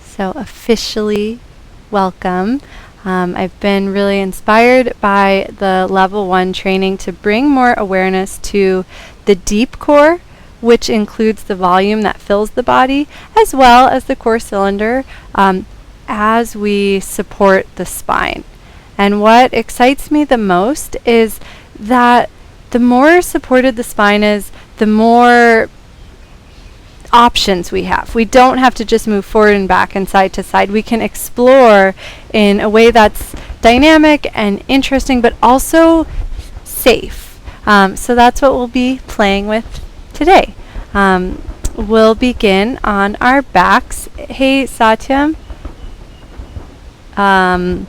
So officially welcome. I've been really inspired by the level 1 training to bring more awareness to the deep core, which includes the volume that fills the body, as well as the core cylinder, as we support the spine. And what excites me the most is that the more supported the spine is, the more options we have. We don't have to just move forward and back and side to side. We can explore in a way that's dynamic and interesting, but also safe. So that's what we'll be playing with today. We'll begin on our backs. Hey, Satyam. Am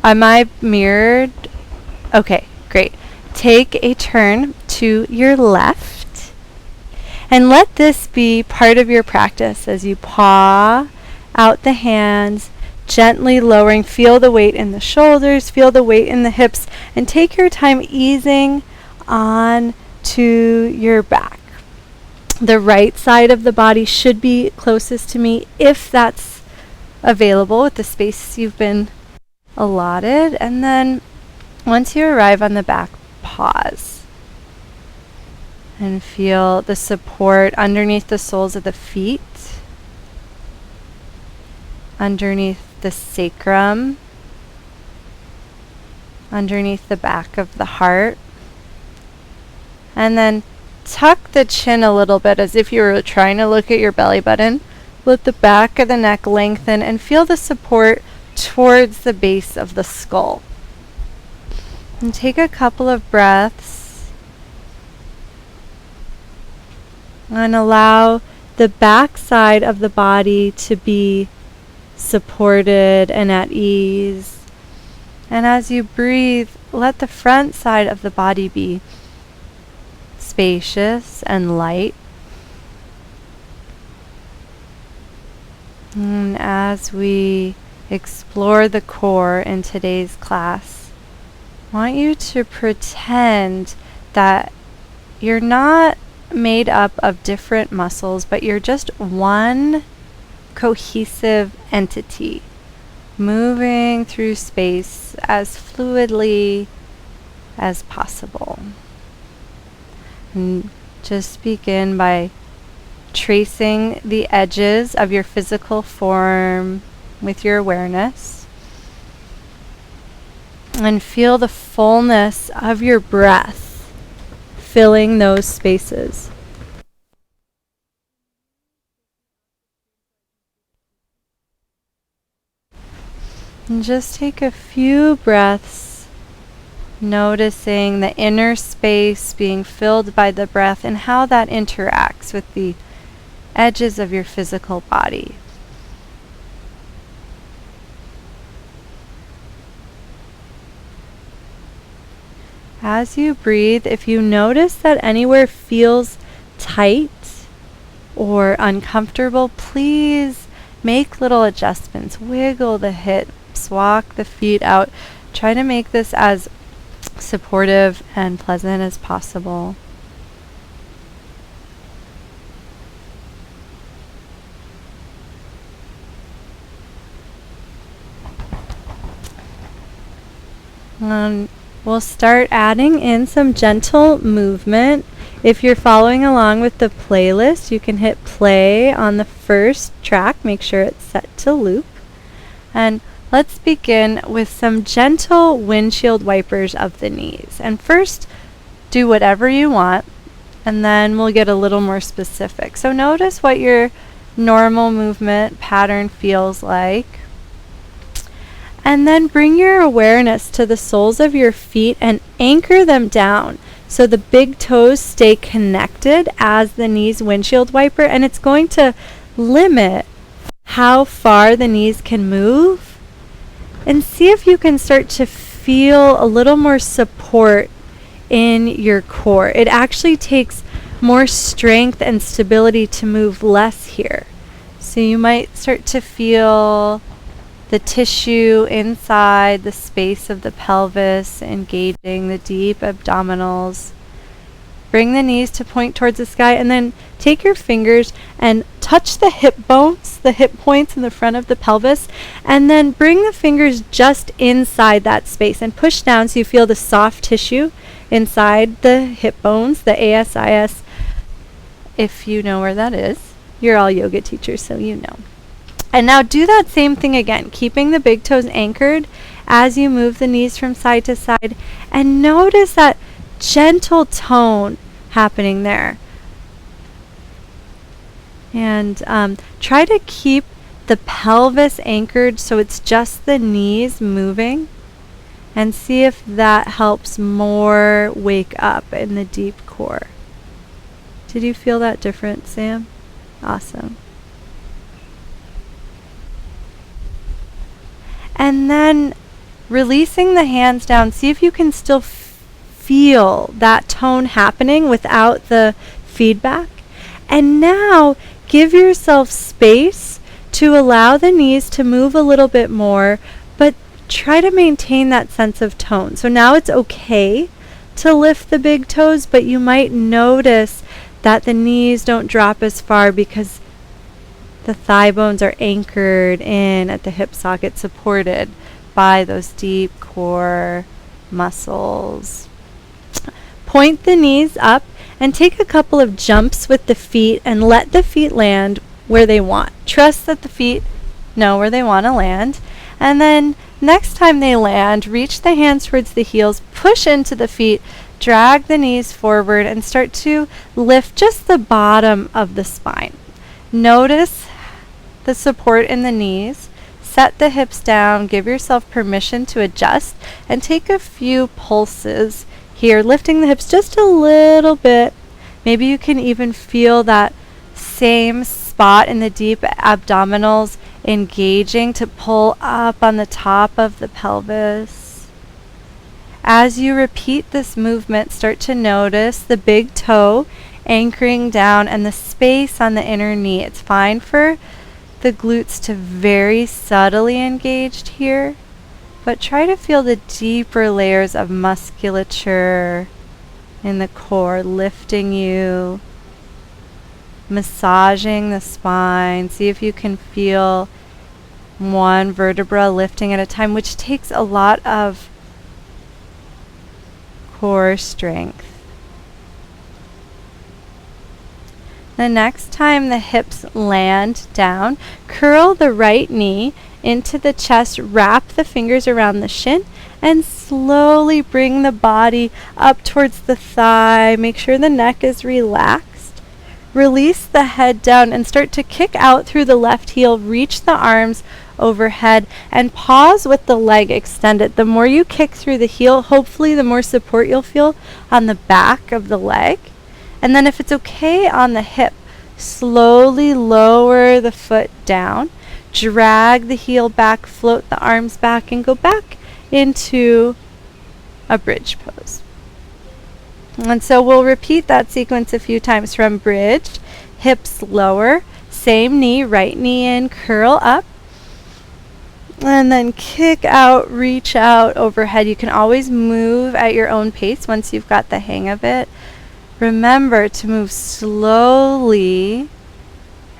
I mirrored? Okay, great. Take a turn to your left. And let this be part of your practice as you paw out the hands, gently lowering. Feel the weight in the shoulders, feel the weight in the hips, and take your time easing on to your back. The right side of the body should be closest to me if that's available with the space you've been allotted. And then once you arrive on the back, pause. And feel the support underneath the soles of the feet, underneath the sacrum, underneath the back of the heart. And then tuck the chin a little bit as if you were trying to look at your belly button. Let the back of the neck lengthen and feel the support towards the base of the skull. And take a couple of breaths. And allow the back side of the body to be supported and at ease. And as you breathe, let the front side of the body be spacious and light. And as we explore the core in today's class, I want you to pretend that you're not made up of different muscles, but you're just one cohesive entity moving through space as fluidly as possible. And just begin by tracing the edges of your physical form with your awareness, and feel the fullness of your breath filling those spaces. And just take a few breaths, noticing the inner space being filled by the breath and how that interacts with the edges of your physical body. As you breathe, if you notice that anywhere feels tight or uncomfortable, please make little adjustments. Wiggle the hips, walk the feet out. Try to make this as supportive and pleasant as possible. We'll start adding in some gentle movement. If you're following along with the playlist, you can hit play on the first track. Make sure it's set to loop. And let's begin with some gentle windshield wipers of the knees. And first, do whatever you want, and then we'll get a little more specific. So notice what your normal movement pattern feels like. And then bring your awareness to the soles of your feet and anchor them down so the big toes stay connected as the knees windshield wiper, and it's going to limit how far the knees can move. And see if you can start to feel a little more support in your core. It actually takes more strength and stability to move less here. So you might start to feel the tissue inside the space of the pelvis, engaging the deep abdominals. Bring the knees to point towards the sky, and then take your fingers and touch the hip bones, the hip points in the front of the pelvis, and then bring the fingers just inside that space and push down so you feel the soft tissue inside the hip bones, the ASIS, if you know where that is. You're all yoga teachers, so you know. And now do that same thing again, keeping the big toes anchored as you move the knees from side to side, and notice that gentle tone happening there. And try to keep the pelvis anchored so it's just the knees moving, and see if that helps more wake up in the deep core. Did you feel that difference, Sam? Awesome. And then releasing the hands down, see if you can still feel that tone happening without the feedback. And now give yourself space to allow the knees to move a little bit more, but try to maintain that sense of tone. So now it's okay to lift the big toes, but you might notice that the knees don't drop as far because the thigh bones are anchored in at the hip socket, supported by those deep core muscles. Point the knees up and take a couple of jumps with the feet and let the feet land where they want. Trust that the feet know where they want to land. And then next time they land, reach the hands towards the heels, push into the feet, drag the knees forward, and start to lift just the bottom of the spine. Notice the support in the knees. Set the hips down, give yourself permission to adjust, and take a few pulses here, lifting the hips just a little bit. Maybe you can even feel that same spot in the deep abdominals engaging to pull up on the top of the pelvis. As you repeat this movement, start to notice the big toe anchoring down and the space on the inner knee. It's fine for the glutes to very subtly engaged here, but try to feel the deeper layers of musculature in the core lifting you, massaging the spine. See if you can feel one vertebra lifting at a time, which takes a lot of core strength. The next time the hips land down, curl the right knee into the chest, wrap the fingers around the shin, and slowly bring the body up towards the thigh. Make sure the neck is relaxed. Release the head down and start to kick out through the left heel. Reach the arms overhead and pause with the leg extended. The more you kick through the heel, hopefully the more support you'll feel on the back of the leg. And then if it's okay on the hip, slowly lower the foot down, drag the heel back, float the arms back, and go back into a bridge pose. And so we'll repeat that sequence a few times from bridge, hips lower, same knee, right knee in, curl up, and then kick out, reach out overhead. You can always move at your own pace once you've got the hang of it. Remember to move slowly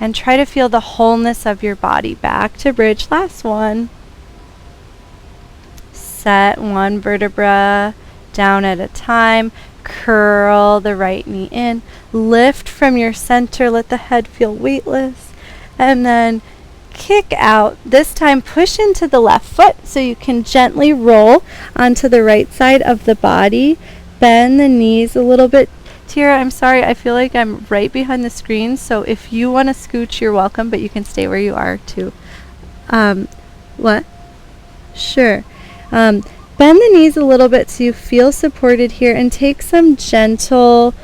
and try to feel the wholeness of your body. Back to bridge, last one. Set one vertebra down at a time. Curl the right knee in. Lift from your center. Let the head feel weightless. And then kick out. This time push into the left foot so you can gently roll onto the right side of the body. Bend the knees a little bit. Tira, I'm sorry, I feel like I'm right behind the screen, so if you want to scooch, you're welcome, but you can stay where you are too. What? Sure. Bend the knees a little bit so you feel supported here, and take some gentle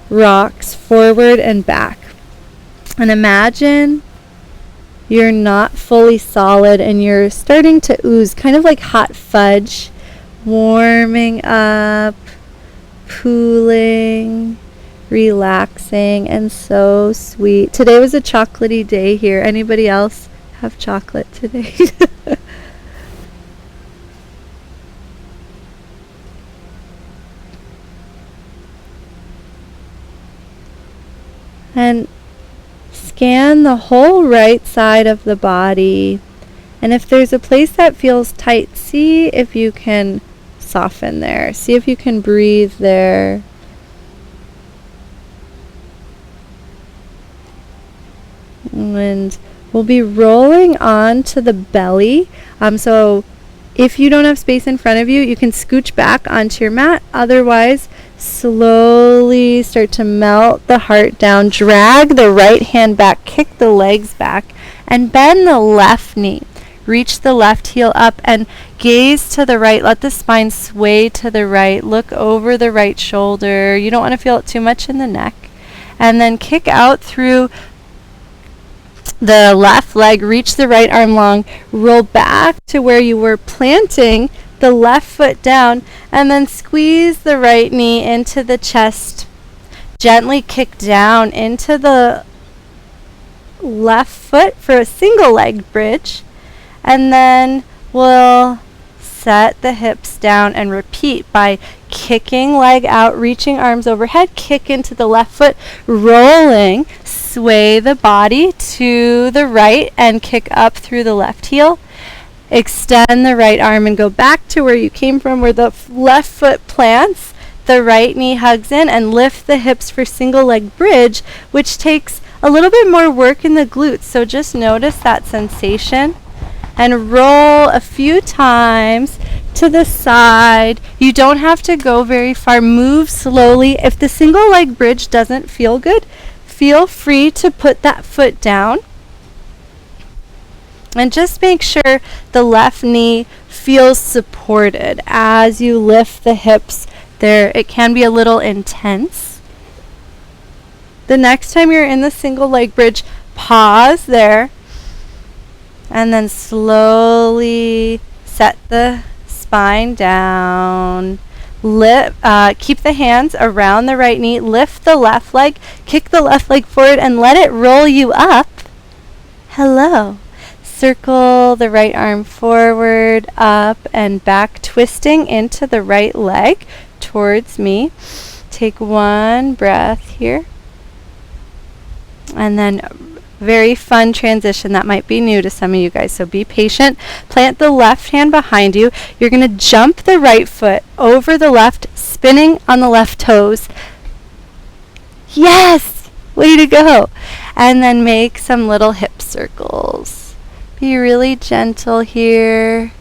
rocks forward and back. And imagine you're not fully solid and you're starting to ooze, kind of like hot fudge, warming up, cooling, relaxing, and so sweet. Today was a chocolatey day here. Anybody else have chocolate today? And scan the whole right side of the body. And if there's a place that feels tight, see if you can soften there. See if you can breathe there. And we'll be rolling on to the belly. So if you don't have space in front of you, you can scooch back onto your mat. Otherwise, slowly start to melt the heart down. Drag the right hand back, kick the legs back, and bend the left knee. Reach the left heel up and gaze to the right. Let the spine sway to the right. Look over the right shoulder. You don't want to feel it too much in the neck. And then kick out through the left leg. Reach the right arm long. Roll back to where you were, planting the left foot down. And then squeeze the right knee into the chest. Gently kick down into the left foot for a single leg bridge. And then we'll set the hips down and repeat by kicking leg out, reaching arms overhead, kick into the left foot, rolling, sway the body to the right and kick up through the left heel. Extend the right arm and go back to where you came from, where the left foot plants, the right knee hugs in, and lift the hips for single leg bridge, which takes a little bit more work in the glutes. So just notice that sensation. And roll a few times to the side. You don't have to go very far. Move slowly. If the single leg bridge doesn't feel good, feel free to put that foot down. And just make sure the left knee feels supported as you lift the hips there. It can be a little intense. The next time you're in the single leg bridge, pause there. And then slowly set the spine down. Keep the hands around the right knee. Lift the left leg. Kick the left leg forward and let it roll you up. Hello. Circle the right arm forward, up, and back, twisting into the right leg towards me. Take one breath here. And then very fun transition that might be new to some of you guys, so be patient. Plant the left hand behind you. You're going to jump the right foot over the left, spinning on the left toes. Yes! Way to go! And then make some little hip circles. Be really gentle here.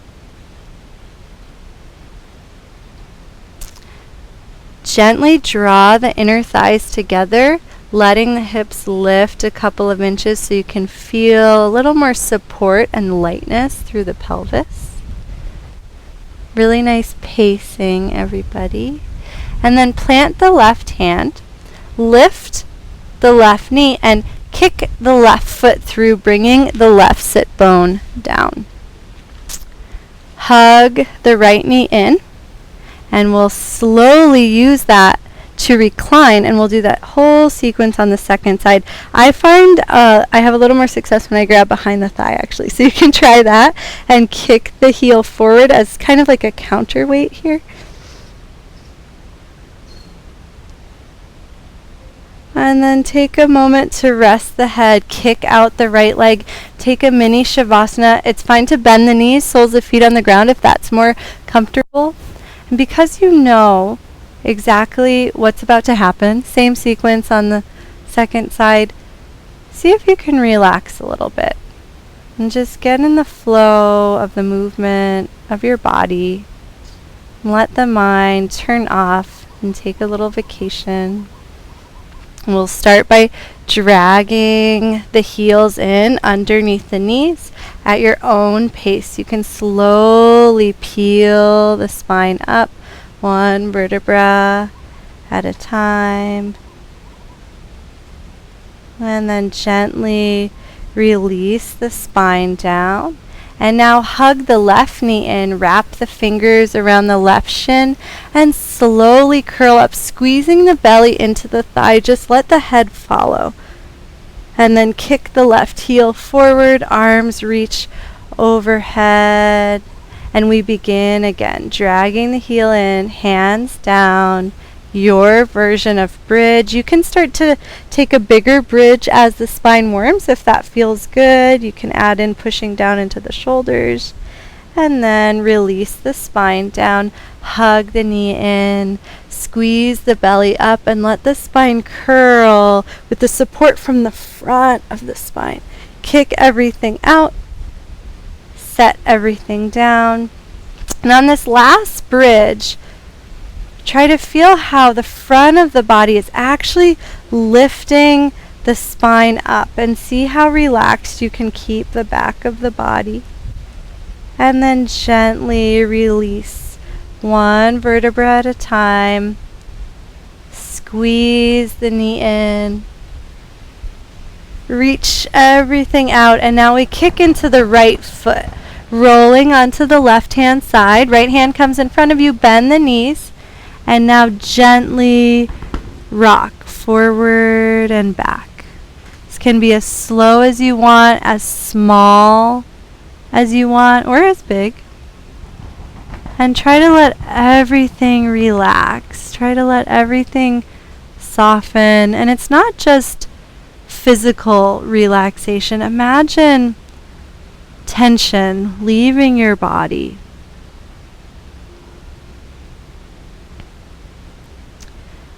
Gently draw the inner thighs together, letting the hips lift a couple of inches so you can feel a little more support and lightness through the pelvis. Really nice pacing, everybody. And then plant the left hand, lift the left knee, and kick the left foot through, bringing the left sit bone down. Hug the right knee in, and we'll slowly use that to recline, and we'll do that whole sequence on the second side. I find I have a little more success when I grab behind the thigh, actually, so you can try that and kick the heel forward as kind of like a counterweight here. And then take a moment to rest the head, kick out the right leg, take a mini shavasana. It's fine to bend the knees, soles of feet on the ground if that's more comfortable. And because you know exactly what's about to happen, same sequence on the second side, see if you can relax a little bit and just get in the flow of the movement of your body and let the mind turn off and take a little vacation. And we'll start by dragging the heels in underneath the knees at your own pace. You can slowly peel the spine up, one vertebra at a time. And then gently release the spine down. And now hug the left knee in, wrap the fingers around the left shin, and slowly curl up, squeezing the belly into the thigh. Just let the head follow. And then kick the left heel forward, arms reach overhead. And we begin again, dragging the heel in, hands down, your version of bridge. You can start to take a bigger bridge as the spine warms if that feels good. You can add in pushing down into the shoulders. And then release the spine down, hug the knee in, squeeze the belly up, and let the spine curl with the support from the front of the spine. Kick everything out, set everything down. And on this last bridge, try to feel how the front of the body is actually lifting the spine up, and see how relaxed you can keep the back of the body. And then gently release one vertebra at a time. Squeeze the knee in. Reach everything out, and now we kick into the right foot, rolling onto the left hand side. Right hand comes in front of you, bend the knees, and now gently rock forward and back. This can be as slow as you want, as small as you want, or as big. And try to let everything relax. Try to let everything soften. And it's not just physical relaxation. Imagine tension leaving your body.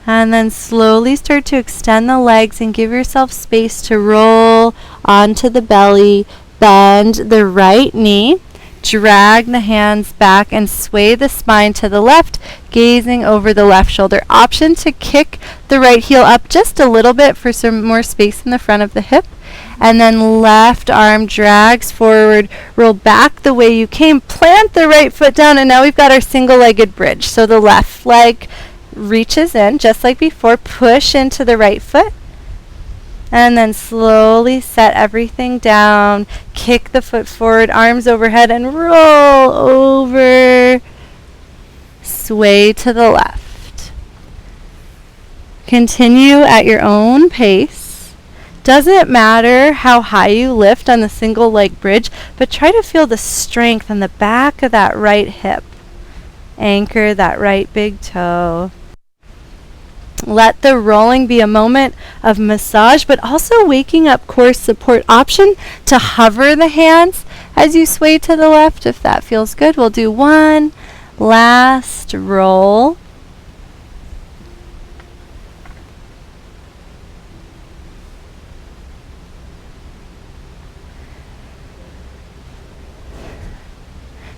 And then slowly start to extend the legs and give yourself space to roll onto the belly. Bend the right knee, drag the hands back, and sway the spine to the left, gazing over the left shoulder. Option to kick the right heel up just a little bit for some more space in the front of the hip. And then left arm drags forward, roll back the way you came, plant the right foot down, and now we've got our single-legged bridge. So the left leg reaches in, just like before, push into the right foot. And then slowly set everything down, kick the foot forward, arms overhead, and roll over, sway to the left. Continue at your own pace. Doesn't matter how high you lift on the single leg bridge, but try to feel the strength on the back of that right hip. Anchor that right big toe. Let the rolling be a moment of massage, but also waking up core support. Option to hover the hands as you sway to the left if that feels good. We'll do one last roll.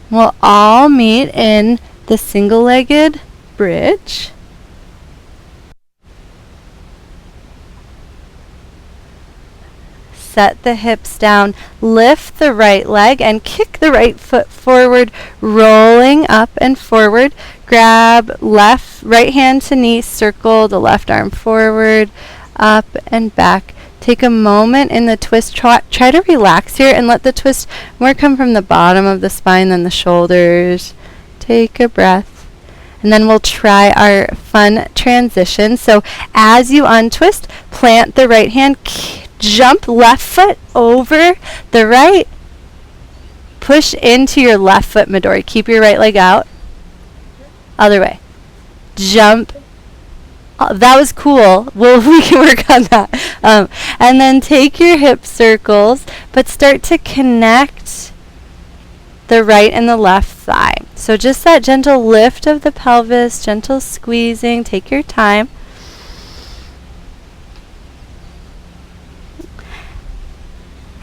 We'll all meet in the single-legged bridge. Set the hips down, lift the right leg, and kick the right foot forward, rolling up and forward. Grab right hand to knee, circle the left arm forward, up and back. Take a moment in the twist. Try to relax here and let the twist more come from the bottom of the spine than the shoulders. Take a breath. And then we'll try our fun transition. So as you untwist, plant the right hand, jump left foot over the right. Push into your left foot, Midori. Keep your right leg out. Other way. Jump. That was cool. We can work on that. And then take your hip circles, but start to connect the right and the left thigh. So just that gentle lift of the pelvis, gentle squeezing. Take your time.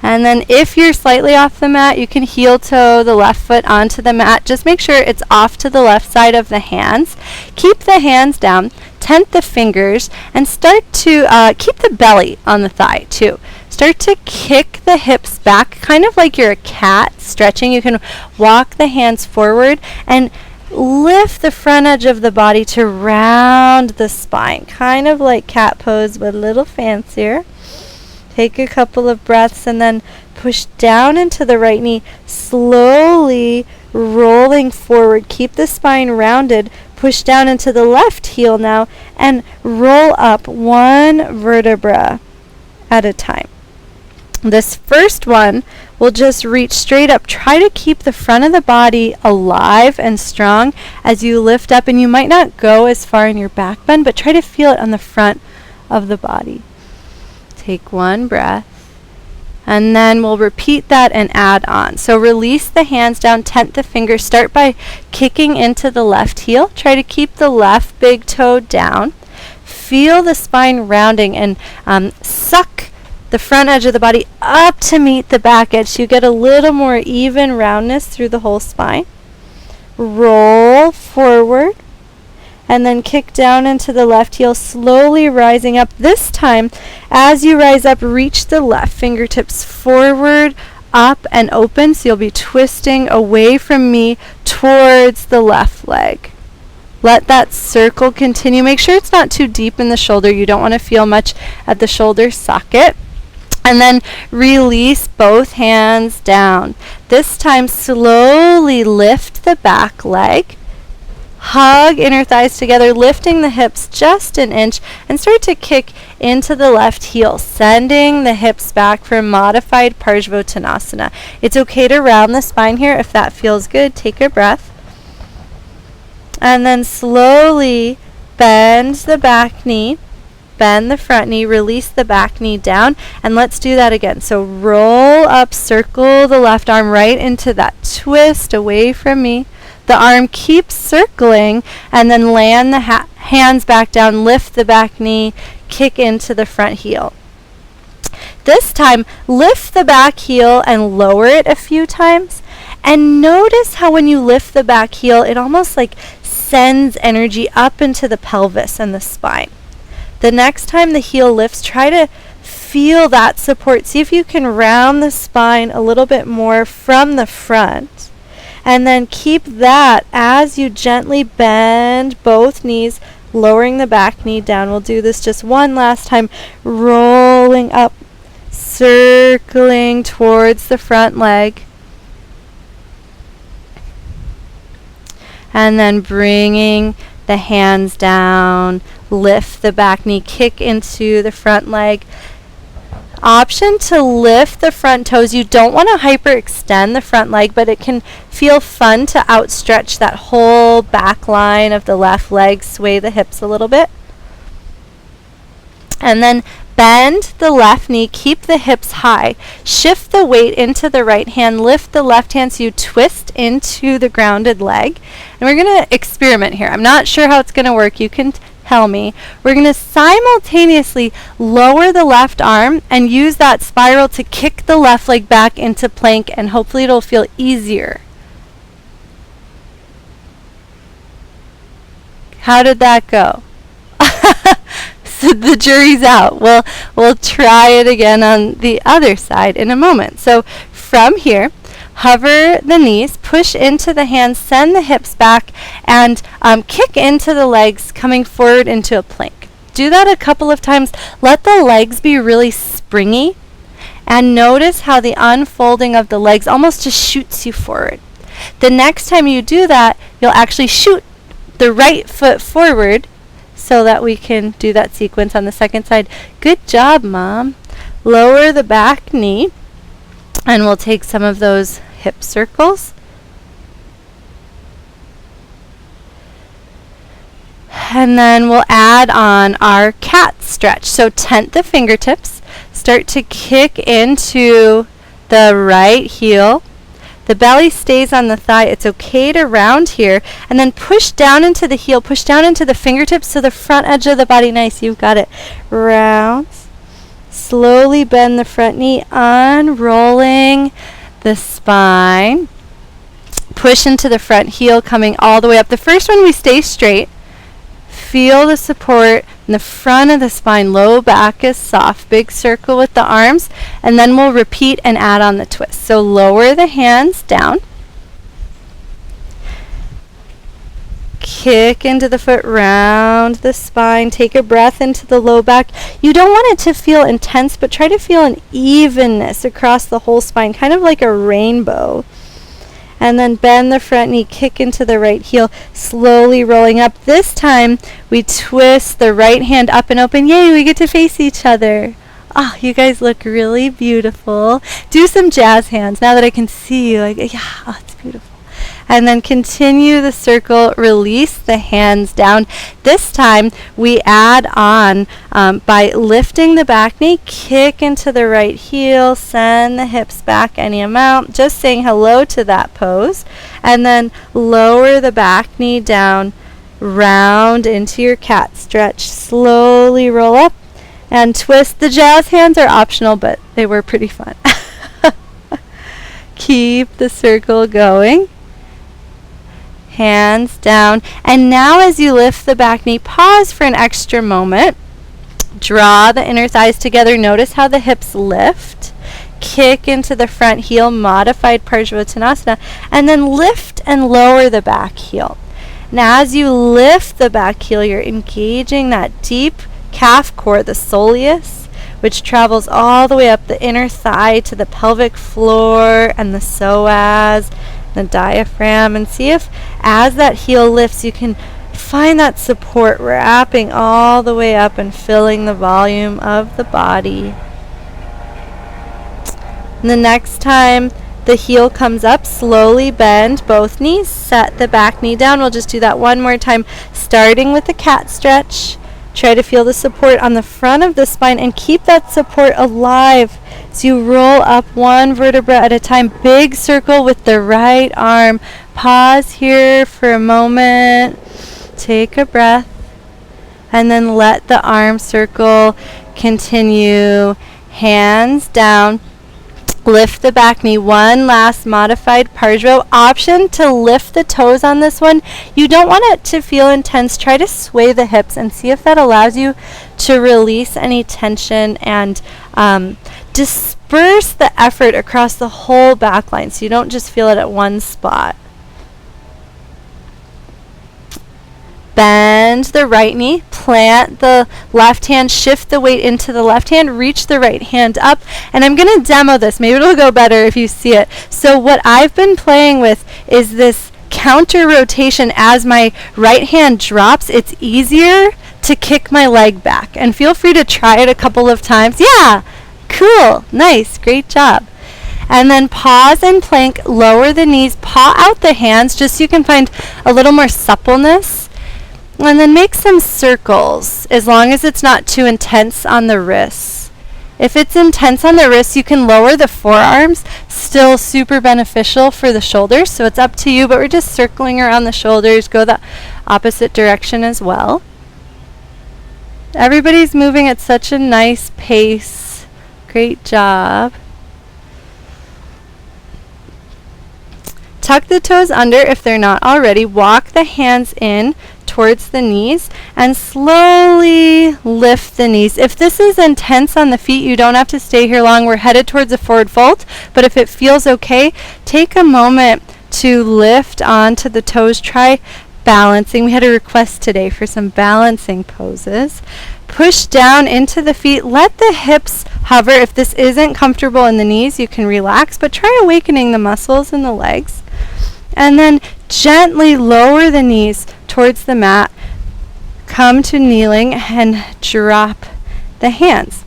And then if you're slightly off the mat, you can heel toe the left foot onto the mat. Just make sure it's off to the left side of the hands. Keep the hands down, tent the fingers, and start to keep the belly on the thigh too. Start to kick the hips back, kind of like you're a cat stretching. You can walk the hands forward and lift the front edge of the body to round the spine, kind of like cat pose, but a little fancier. Take a couple of breaths and then push down into the right knee, slowly rolling forward. Keep the spine rounded. Push down into the left heel now and roll up one vertebra at a time. This first one will we'll just reach straight up. Try to keep the front of the body alive and strong as you lift up, and you might not go as far in your back bend, but try to feel it on the front of the body. Take one breath. And then we'll repeat that and add on. So release the hands down, tent the fingers. Start by kicking into the left heel. Try to keep the left big toe down. Feel the spine rounding and suck the front edge of the body up to meet the back edge so you get a little more even roundness through the whole spine. Roll forward. And then kick down into the left heel, slowly rising up. This time, as you rise up, reach the left fingertips forward, up, and open. So you'll be twisting away from me towards the left leg. Let that circle continue. Make sure it's not too deep in the shoulder. You don't want to feel much at the shoulder socket. And then release both hands down. This time, slowly lift the back leg. Hug inner thighs together, lifting the hips just an inch, and start to kick into the left heel, sending the hips back for modified Parshvo Tanasana. It's okay to round the spine here if that feels good. Take a breath. And then slowly bend the back knee, bend the front knee, release the back knee down, and let's do that again. So roll up, circle the left arm right into that twist away from me. The arm keeps circling, and then land the hands back down, lift the back knee, kick into the front heel. This time, lift the back heel and lower it a few times. And notice how when you lift the back heel, it almost like sends energy up into the pelvis and the spine. The next time the heel lifts, try to feel that support. See if you can round the spine a little bit more from the front. And then keep that as you gently bend both knees, lowering the back knee down. We'll do this just one last time. Rolling up, circling towards the front leg. And then bringing the hands down, lift the back knee, kick into the front leg. Option to lift the front toes. You don't want to hyperextend the front leg, but it can feel fun to outstretch that whole back line of the left leg, sway the hips a little bit. And then bend the left knee, keep the hips high. Shift the weight into the right hand, lift the left hand so you twist into the grounded leg. And we're going to experiment here. I'm not sure how it's going to work. You can tell me. We're going to simultaneously lower the left arm and use that spiral to kick the left leg back into plank, and hopefully it'll feel easier. How did that go? So the jury's out. We'll try it again on the other side in a moment. So from here, hover the knees, push into the hands, send the hips back, and kick into the legs, coming forward into a plank. Do that a couple of times. Let the legs be really springy, and notice how the unfolding of the legs almost just shoots you forward. The next time you do that, you'll actually shoot the right foot forward so that we can do that sequence on the second side. Good job, Mom. Lower the back knee. And we'll take some of those hip circles. And then we'll add on our cat stretch. So tent the fingertips. Start to kick into the right heel. The belly stays on the thigh. It's okay to round here. And then push down into the heel. Push down into the fingertips so the front edge of the body, nice. You've got it. Rounds. Slowly bend the front knee, unrolling the spine. Push into the front heel, coming all the way up. The first one, we stay straight. Feel the support in the front of the spine. Low back is soft. Big circle with the arms. And then we'll repeat and add on the twist. So lower the hands down. Kick into the foot, round the spine. Take a breath into the low back. You don't want it to feel intense, but try to feel an evenness across the whole spine, kind of like a rainbow. And then bend the front knee, kick into the right heel, slowly rolling up. This time, we twist the right hand up and open. Yay, we get to face each other. Oh, you guys look really beautiful. Do some jazz hands now that I can see you. Like, yeah, oh, it's beautiful. And then continue the circle, release the hands down. This time we add on by lifting the back knee, kick into the right heel, send the hips back any amount, just saying hello to that pose. And then lower the back knee down, round into your cat stretch, slowly roll up and twist. The jazz hands are optional, but they were pretty fun. Keep the circle going. Hands down. And now as you lift the back knee, pause for an extra moment. Draw the inner thighs together. Notice how the hips lift. Kick into the front heel, modified Parshvo Tanasana, and then lift and lower the back heel. Now as you lift the back heel, you're engaging that deep calf core, the soleus, which travels all the way up the inner thigh to the pelvic floor and the psoas, the diaphragm, and see if as that heel lifts you can find that support wrapping all the way up and filling the volume of the body. And the next time the heel comes up, slowly bend both knees, set the back knee down. We'll just do that one more time, starting with the cat stretch. Try to feel the support on the front of the spine and keep that support alive as you roll up one vertebra at a time. Big circle with the right arm. Pause here for a moment. Take a breath. And then let the arm circle continue. Hands down. Lift the back knee. One last modified Parshvo. Option to lift the toes on this one. You don't want it to feel intense. Try to sway the hips and see if that allows you to release any tension and disperse the effort across the whole back line so you don't just feel it at one spot. Bend the right knee, plant the left hand, shift the weight into the left hand, reach the right hand up, and I'm going to demo this. Maybe it'll go better if you see it. So what I've been playing with is this counter rotation. As my right hand drops, it's easier to kick my leg back. And feel free to try it a couple of times. Yeah, cool, nice, great job. And then pause and plank, lower the knees, paw out the hands just so you can find a little more suppleness. And then make some circles, as long as it's not too intense on the wrists. If it's intense on the wrists, you can lower the forearms. Still super beneficial for the shoulders, so it's up to you, but we're just circling around the shoulders. Go the opposite direction as well. Everybody's moving at such a nice pace. Great job. Tuck the toes under if they're not already. Walk the hands in towards the knees and slowly lift the knees. If this is intense on the feet, you don't have to stay here long. We're headed towards a forward fold, but if it feels okay, take a moment to lift onto the toes. Try balancing. We had a request today for some balancing poses. Push down into the feet. Let the hips hover. If this isn't comfortable in the knees, you can relax, but try awakening the muscles in the legs. And then gently lower the knees towards the mat. Come to kneeling and drop the hands.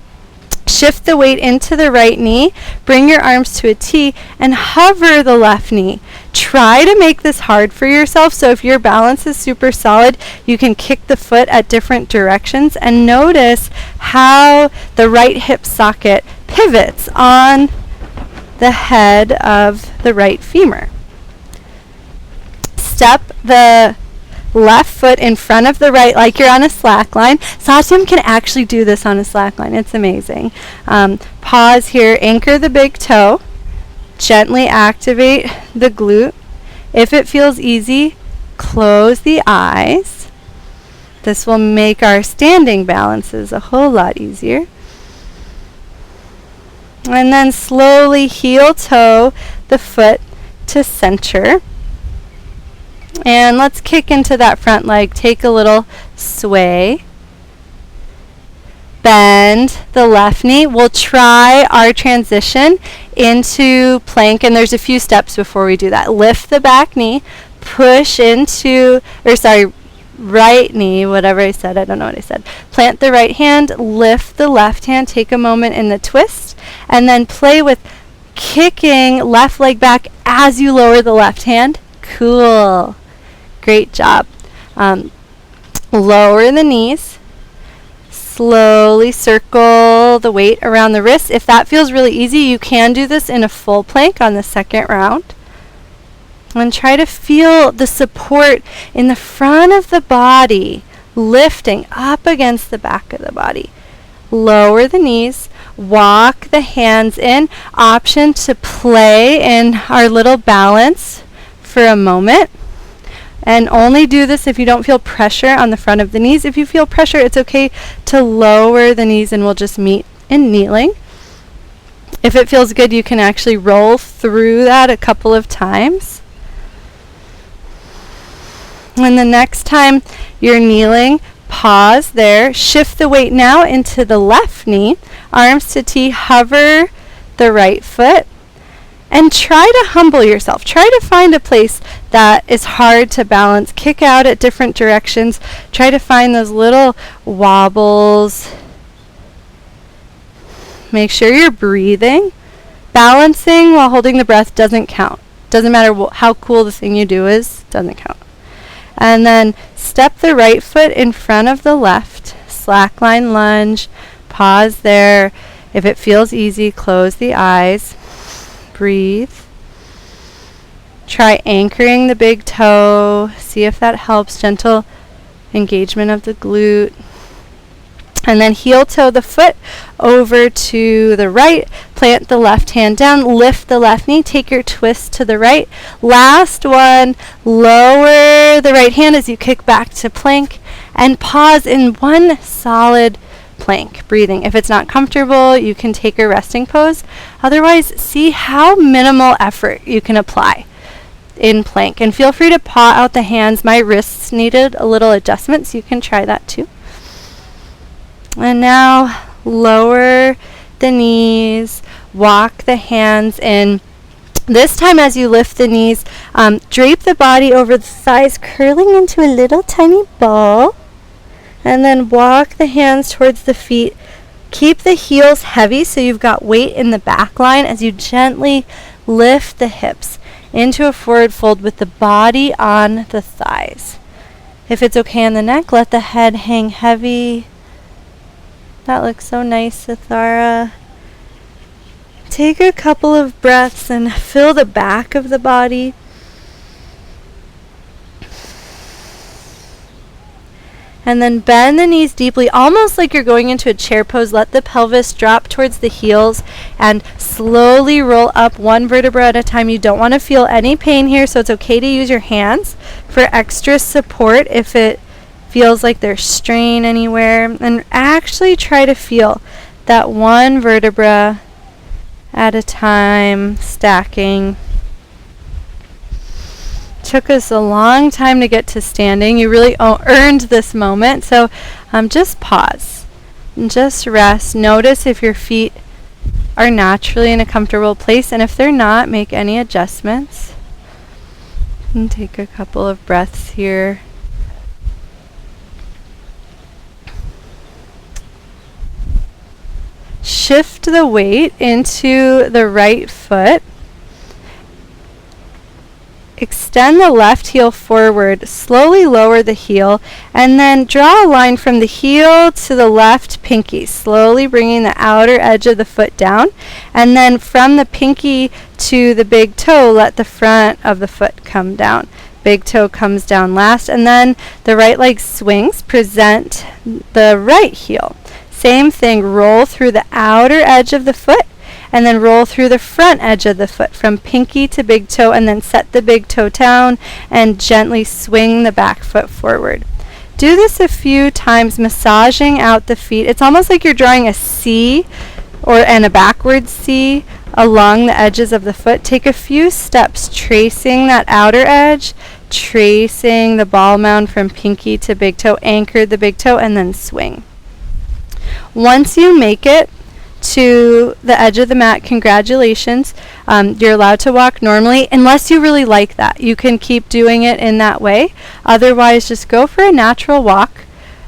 Shift the weight into the right knee. Bring your arms to a T and hover the left knee. Try to make this hard for yourself. So if your balance is super solid, you can kick the foot at different directions and notice how the right hip socket pivots on the head of the right femur. Step the left foot in front of the right like you're on a slack line. Satyam can actually do this on a slack line. It's amazing. Pause here. Anchor the big toe. Gently activate the glute. If it feels easy, close the eyes. This will make our standing balances a whole lot easier. And then slowly heel toe the foot to center. And let's kick into that front leg. Take a little sway. Bend the left knee. We'll try our transition into plank, and there's a few steps before we do that. Lift the back knee. Push into, right knee, whatever I said, I don't know what I said. Plant the right hand, lift the left hand, take a moment in the twist, and then play with kicking left leg back as you lower the left hand. Cool. Great job. Lower the knees. Slowly circle the weight around the wrists. If that feels really easy, you can do this in a full plank on the second round. And try to feel the support in the front of the body, lifting up against the back of the body. Lower the knees, walk the hands in. Option to play in our little balance for a moment. And only do this if you don't feel pressure on the front of the knees. If you feel pressure, it's okay to lower the knees and we'll just meet in kneeling. If it feels good, you can actually roll through that a couple of times. And the next time you're kneeling, pause there. Shift the weight now into the left knee. Arms to T, hover the right foot. And try to humble yourself. Try to find a place that is hard to balance. Kick out at different directions. Try to find those little wobbles. Make sure you're breathing. Balancing while holding the breath doesn't count. Doesn't matter how cool the thing you do is, doesn't count. And then step the right foot in front of the left. Slackline lunge. Pause there. If it feels easy, close the eyes. Breathe. Try anchoring the big toe. See if that helps. Gentle engagement of the glute. And then heel toe the foot over to the right. Plant the left hand down. Lift the left knee. Take your twist to the right. Last one. Lower the right hand as you kick back to plank. And pause in one solid plank. Breathing. If it's not comfortable, you can take a resting pose. Otherwise, see how minimal effort you can apply in plank. And feel free to paw out the hands. My wrists needed a little adjustment, so you can try that too. And now lower the knees, walk the hands in. This time as you lift the knees, drape the body over the thighs, curling into a little tiny ball. And then walk the hands towards the feet. Keep the heels heavy so you've got weight in the back line as you gently lift the hips into a forward fold with the body on the thighs. If it's okay on the neck, let the head hang heavy. That looks so nice, Sithara. Take a couple of breaths and fill the back of the body. And then bend the knees deeply, almost like you're going into a chair pose. Let the pelvis drop towards the heels and slowly roll up one vertebra at a time. You don't want to feel any pain here, so it's okay to use your hands for extra support if it feels like there's strain anywhere. And actually try to feel that one vertebra at a time, stacking. Took us a long time to get to standing. You really earned this moment. So just pause and just rest. Notice if your feet are naturally in a comfortable place, and if they're not, make any adjustments. And take a couple of breaths here. Shift the weight into the right foot. Extend the left heel forward, slowly lower the heel, and then draw a line from the heel to the left pinky, slowly bringing the outer edge of the foot down. And then from the pinky to the big toe, let the front of the foot come down. Big toe comes down last, and then the right leg swings. Present the right heel. Same thing, roll through the outer edge of the foot, and then roll through the front edge of the foot from pinky to big toe, and then set the big toe down and gently swing the back foot forward. Do this a few times, massaging out the feet. It's almost like you're drawing a C and a backward C along the edges of the foot. Take a few steps tracing that outer edge, tracing the ball mound from pinky to big toe, anchor the big toe, and then swing. Once you make it to the edge of the mat, congratulations. You're allowed to walk normally unless you really like that. You can keep doing it in that way. Otherwise, just go for a natural walk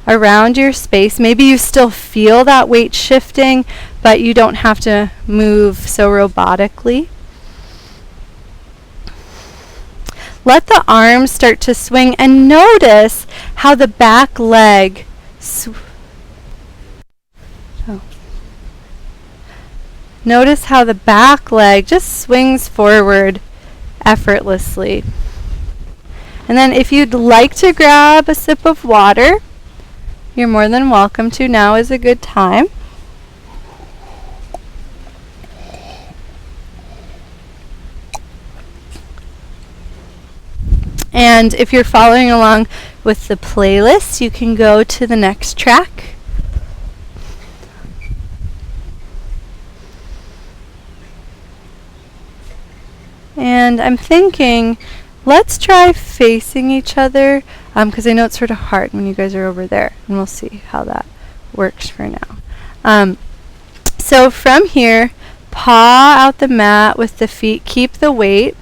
around your space. Maybe you still feel that weight shifting, but you don't have to move so robotically. Let the arms start to swing and notice how the back leg Notice how the back leg just swings forward effortlessly. And then if you'd like to grab a sip of water, you're more than welcome to. Now is a good time. And if you're following along with the playlist, you can go to the next track. And I'm thinking, let's try facing each other, because I know it's sort of hard when you guys are over there, and we'll see how that works for now. So from here, paw out the mat with the feet. Keep the weight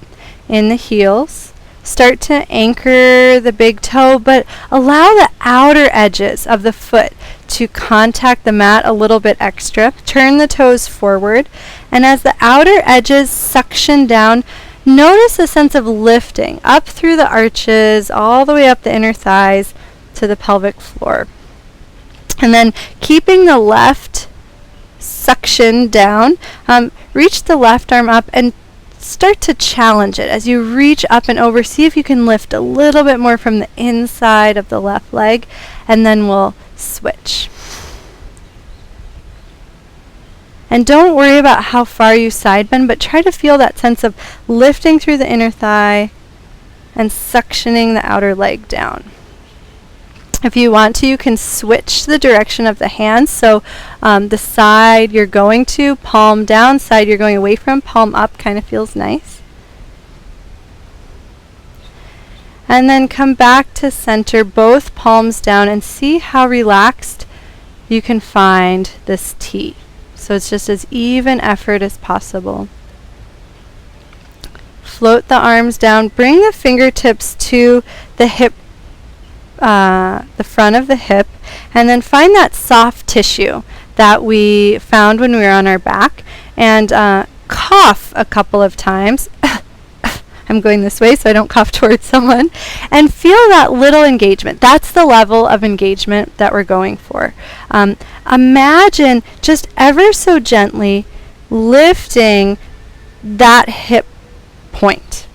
in the heels. Start to anchor the big toe, but allow the outer edges of the foot to contact the mat a little bit extra. Turn the toes forward, and as the outer edges suction down, notice a sense of lifting up through the arches, all the way up the inner thighs to the pelvic floor. And then keeping the left suction down, reach the left arm up and start to challenge it. As you reach up and over, see if you can lift a little bit more from the inside of the left leg, and then we'll switch. And don't worry about how far you side bend, but try to feel that sense of lifting through the inner thigh and suctioning the outer leg down. If you want to, you can switch the direction of the hands. So the side you're going to, palm down, side you're going away from, palm up, kind of feels nice. And then come back to center, both palms down, and see how relaxed you can find this T. So it's just as even effort as possible. Float the arms down, bring the fingertips to the hip, the front of the hip, and then find that soft tissue that we found when we were on our back, and cough a couple of times. I'm going this way so I don't cough towards someone, and feel that little engagement. That's the level of engagement that we're going for. Imagine just ever so gently lifting that hip point.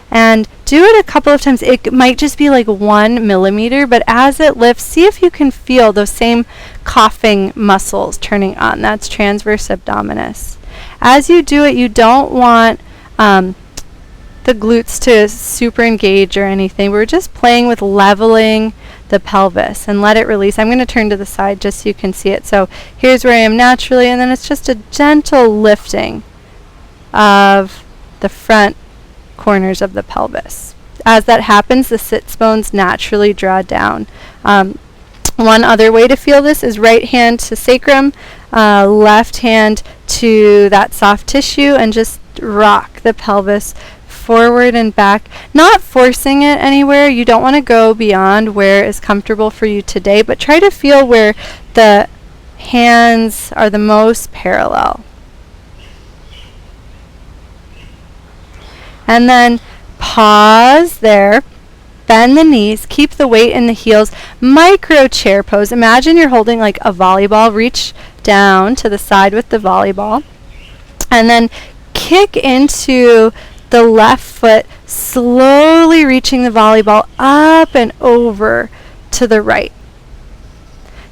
And do it a couple of times. It might just be like 1 millimeter, but as it lifts, see if you can feel those same coughing muscles turning on. That's transverse abdominis. As you do it, you don't want the glutes to super engage or anything. We're just playing with leveling the pelvis and let it release. I'm going to turn to the side just so you can see it. So here's where I am naturally, and then it's just a gentle lifting of the front corners of the pelvis. As that happens, the sits bones naturally draw down. One other way to feel this is right hand to sacrum, left hand to that soft tissue, and just rock the pelvis forward and back, not forcing it anywhere. You don't want to go beyond where is comfortable for you today, but try to feel where the hands are the most parallel. And then pause there, bend the knees, keep the weight in the heels, micro chair pose. Imagine you're holding like a volleyball, reach down to the side with the volleyball, and then kick into the left foot, slowly reaching the volleyball up and over to the right.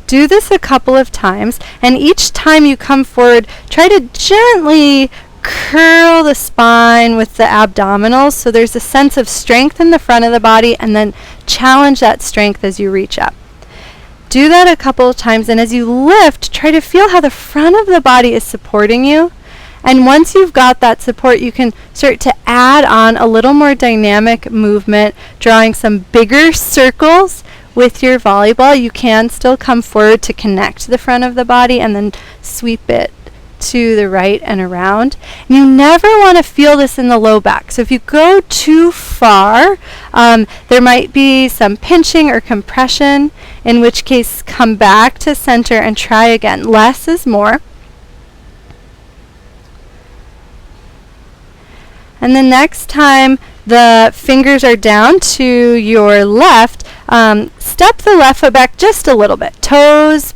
Do this a couple of times, and each time you come forward, try to gently curl the spine with the abdominals so there's a sense of strength in the front of the body, and then challenge that strength as you reach up. Do that a couple of times, and as you lift, try to feel how the front of the body is supporting you. And once you've got that support, you can start to add on a little more dynamic movement, drawing some bigger circles with your volleyball. You can still come forward to connect the front of the body and then sweep it to the right and around. And you never want to feel this in the low back. So if you go too far, there might be some pinching or compression, in which case come back to center and try again. Less is more. And the next time the fingers are down to your left, step the left foot back just a little bit. Toes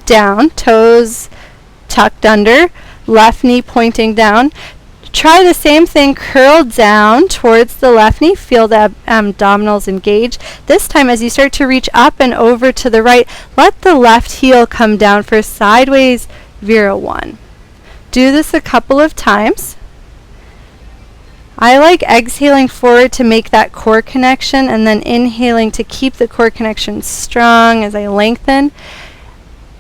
down, toes tucked under, left knee pointing down. Try the same thing, curl down towards the left knee, feel the abdominals engage. This time as you start to reach up and over to the right, let the left heel come down for sideways Vira 1. Do this a couple of times. I like exhaling forward to make that core connection and then inhaling to keep the core connection strong as I lengthen.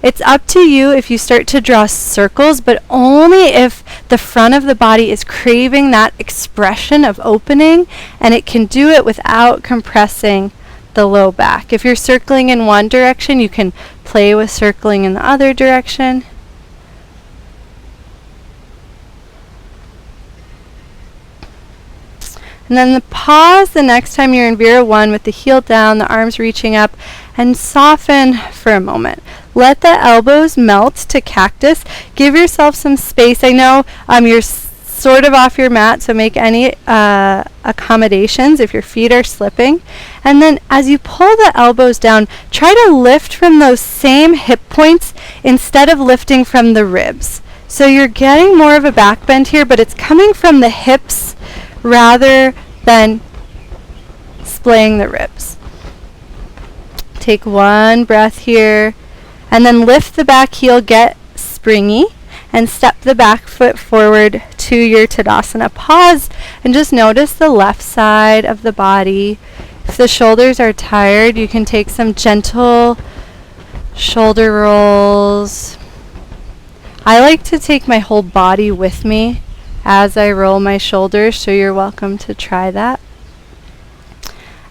It's up to you if you start to draw circles, but only if the front of the body is craving that expression of opening, and it can do it without compressing the low back. If you're circling in one direction, you can play with circling in the other direction. And then the pause the next time you're in Vira 1 with the heel down, the arms reaching up, and soften for a moment. Let the elbows melt to cactus. Give yourself some space. I know you're sort of off your mat, so make any accommodations if your feet are slipping. And then as you pull the elbows down, try to lift from those same hip points instead of lifting from the ribs. So you're getting more of a back bend here, but it's coming from the hips rather than splaying the ribs. Take one breath here, and then lift the back heel, get springy, and step the back foot forward to your Tadasana. Pause and just notice the left side of the body. If the shoulders are tired, you can take some gentle shoulder rolls. I like to take my whole body with me as I roll my shoulders, so you're welcome to try that.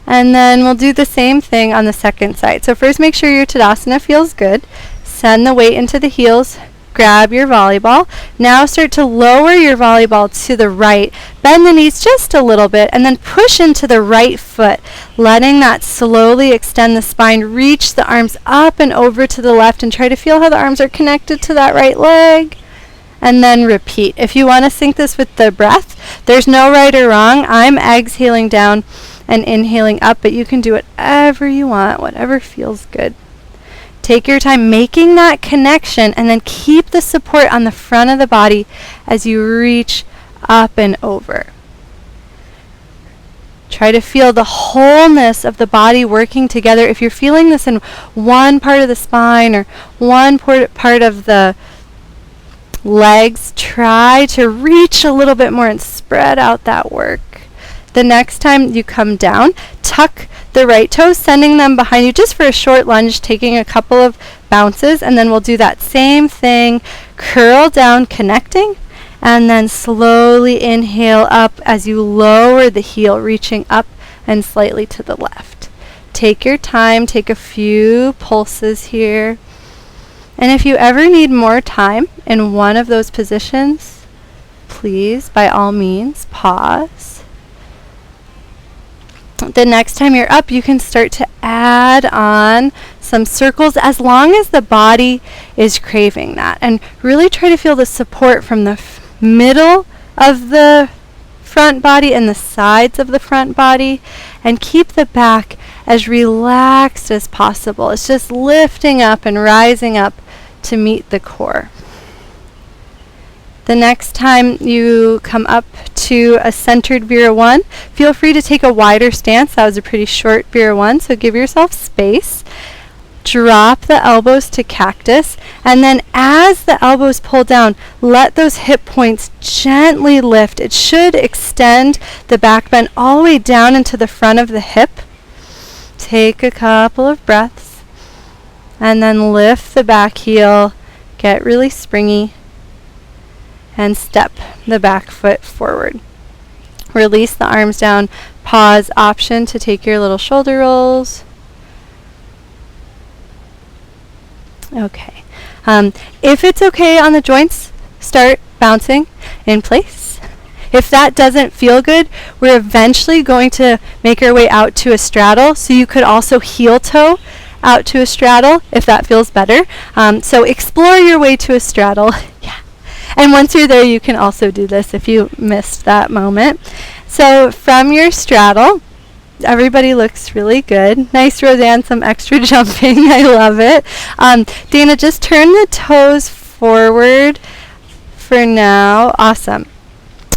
And then we'll do the same thing on the second side. So first make sure your Tadasana feels good. Send the weight into the heels. Grab your volleyball. Now start to lower your volleyball to the right. Bend the knees just a little bit and then push into the right foot, letting that slowly extend the spine. Reach the arms up and over to the left and try to feel how the arms are connected to that right leg. And then repeat. If you want to sync this with the breath, there's no right or wrong. I'm exhaling down and inhaling up, but you can do whatever you want, whatever feels good. Take your time making that connection and then keep the support on the front of the body as you reach up and over. Try to feel the wholeness of the body working together. If you're feeling this in one part of the spine or one part of the legs, try to reach a little bit more and spread out that work. The next time you come down, tuck the right toes, sending them behind you just for a short lunge, taking a couple of bounces, and then we'll do that same thing. Curl down, connecting, and then slowly inhale up as you lower the heel, reaching up and slightly to the left. Take your time, take a few pulses here. And if you ever need more time in one of those positions, please, by all means, pause. The next time you're up, you can start to add on some circles as long as the body is craving that. And really try to feel the support from the middle of the front body and the sides of the front body. And keep the back as relaxed as possible. It's just lifting up and rising up to meet the core. The next time you come up to a centered Vira 1, feel free to take a wider stance. That was a pretty short Vira 1, so give yourself space. Drop the elbows to cactus, and then as the elbows pull down, let those hip points gently lift. It should extend the back bend all the way down into the front of the hip. Take a couple of breaths, and then lift the back heel, get really springy, and step the back foot forward. Release the arms down. Pause, option to take your little shoulder rolls. Okay. If it's okay on the joints, start bouncing in place. If that doesn't feel good, we're eventually going to make our way out to a straddle. So you could also heel toe out to a straddle if that feels better. So explore your way to a straddle. Yeah. And once you're there, you can also do this if you missed that moment. So from your straddle, everybody looks really good. Nice, Roseanne, some extra jumping. I love it. Dana, just turn the toes forward for now. Awesome.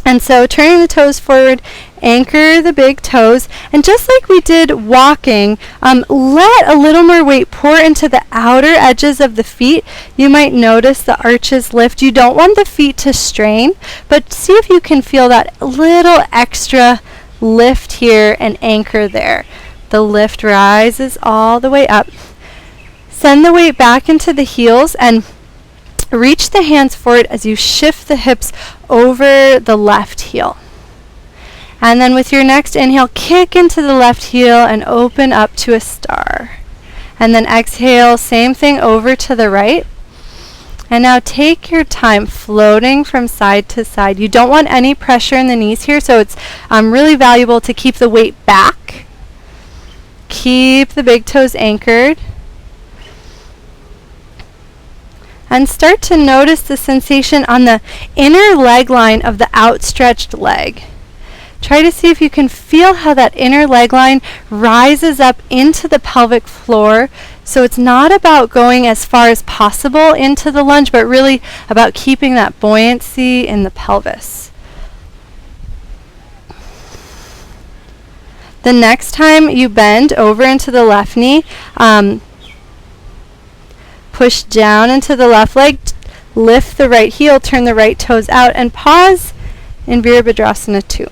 And so turning the toes forward, anchor the big toes. And just like we did walking, let a little more weight pour into the outer edges of the feet. You might notice the arches lift. You don't want the feet to strain, but see if you can feel that little extra lift here and anchor there. The lift rises all the way up. Send the weight back into the heels and reach the hands forward as you shift the hips over the left heel. And then with your next inhale, kick into the left heel and open up to a star. And then exhale, same thing over to the right. And now take your time floating from side to side. You don't want any pressure in the knees here, so it's really valuable to keep the weight back. Keep the big toes anchored. And start to notice the sensation on the inner leg line of the outstretched leg. Try to see if you can feel how that inner leg line rises up into the pelvic floor. So it's not about going as far as possible into the lunge, but really about keeping that buoyancy in the pelvis. The next time you bend over into the left knee, push down into the left leg, lift the right heel, turn the right toes out, and pause in Virabhadrasana 2.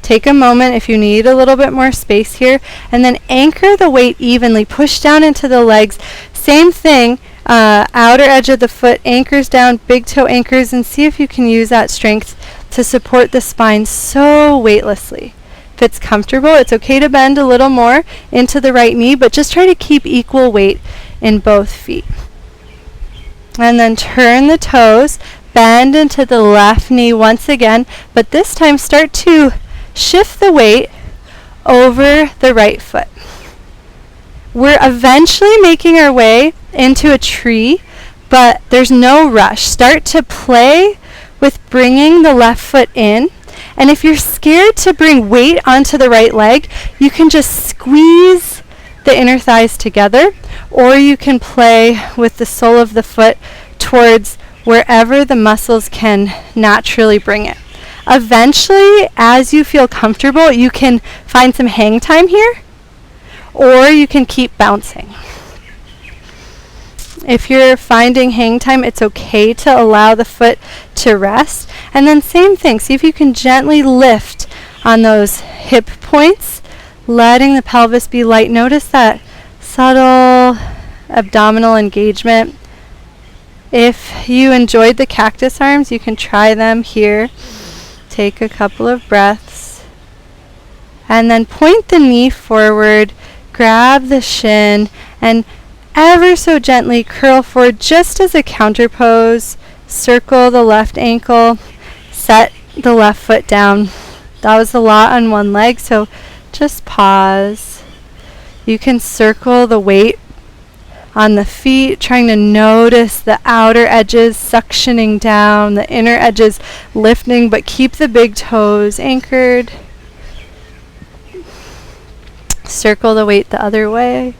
Take a moment if you need a little bit more space here, and then anchor the weight evenly. Push down into the legs. Same thing, outer edge of the foot anchors down, big toe anchors, and see if you can use that strength to support the spine so weightlessly. If it's comfortable, it's okay to bend a little more into the right knee, but just try to keep equal weight in both feet. And then turn the toes, bend into the left knee once again, but this time start to shift the weight over the right foot. We're eventually making our way into a tree, but there's no rush. Start to play with bringing the left foot in. And if you're scared to bring weight onto the right leg, you can just squeeze the inner thighs together, or you can play with the sole of the foot towards wherever the muscles can naturally bring it. Eventually, as you feel comfortable, you can find some hang time here, or you can keep bouncing. If you're finding hang time, it's okay to allow the foot to rest. And then same thing, see if you can gently lift on those hip points, letting the pelvis be light. Notice that subtle abdominal engagement. If you enjoyed the cactus arms, you can try them here. Take a couple of breaths. And then point the knee forward, grab the shin, and ever so gently curl forward just as a counter pose. Circle the left ankle, set the left foot down. That was a lot on one leg, so just pause. You can circle the weight on the feet, trying to notice the outer edges suctioning down, the inner edges lifting, but keep the big toes anchored. Circle the weight the other way.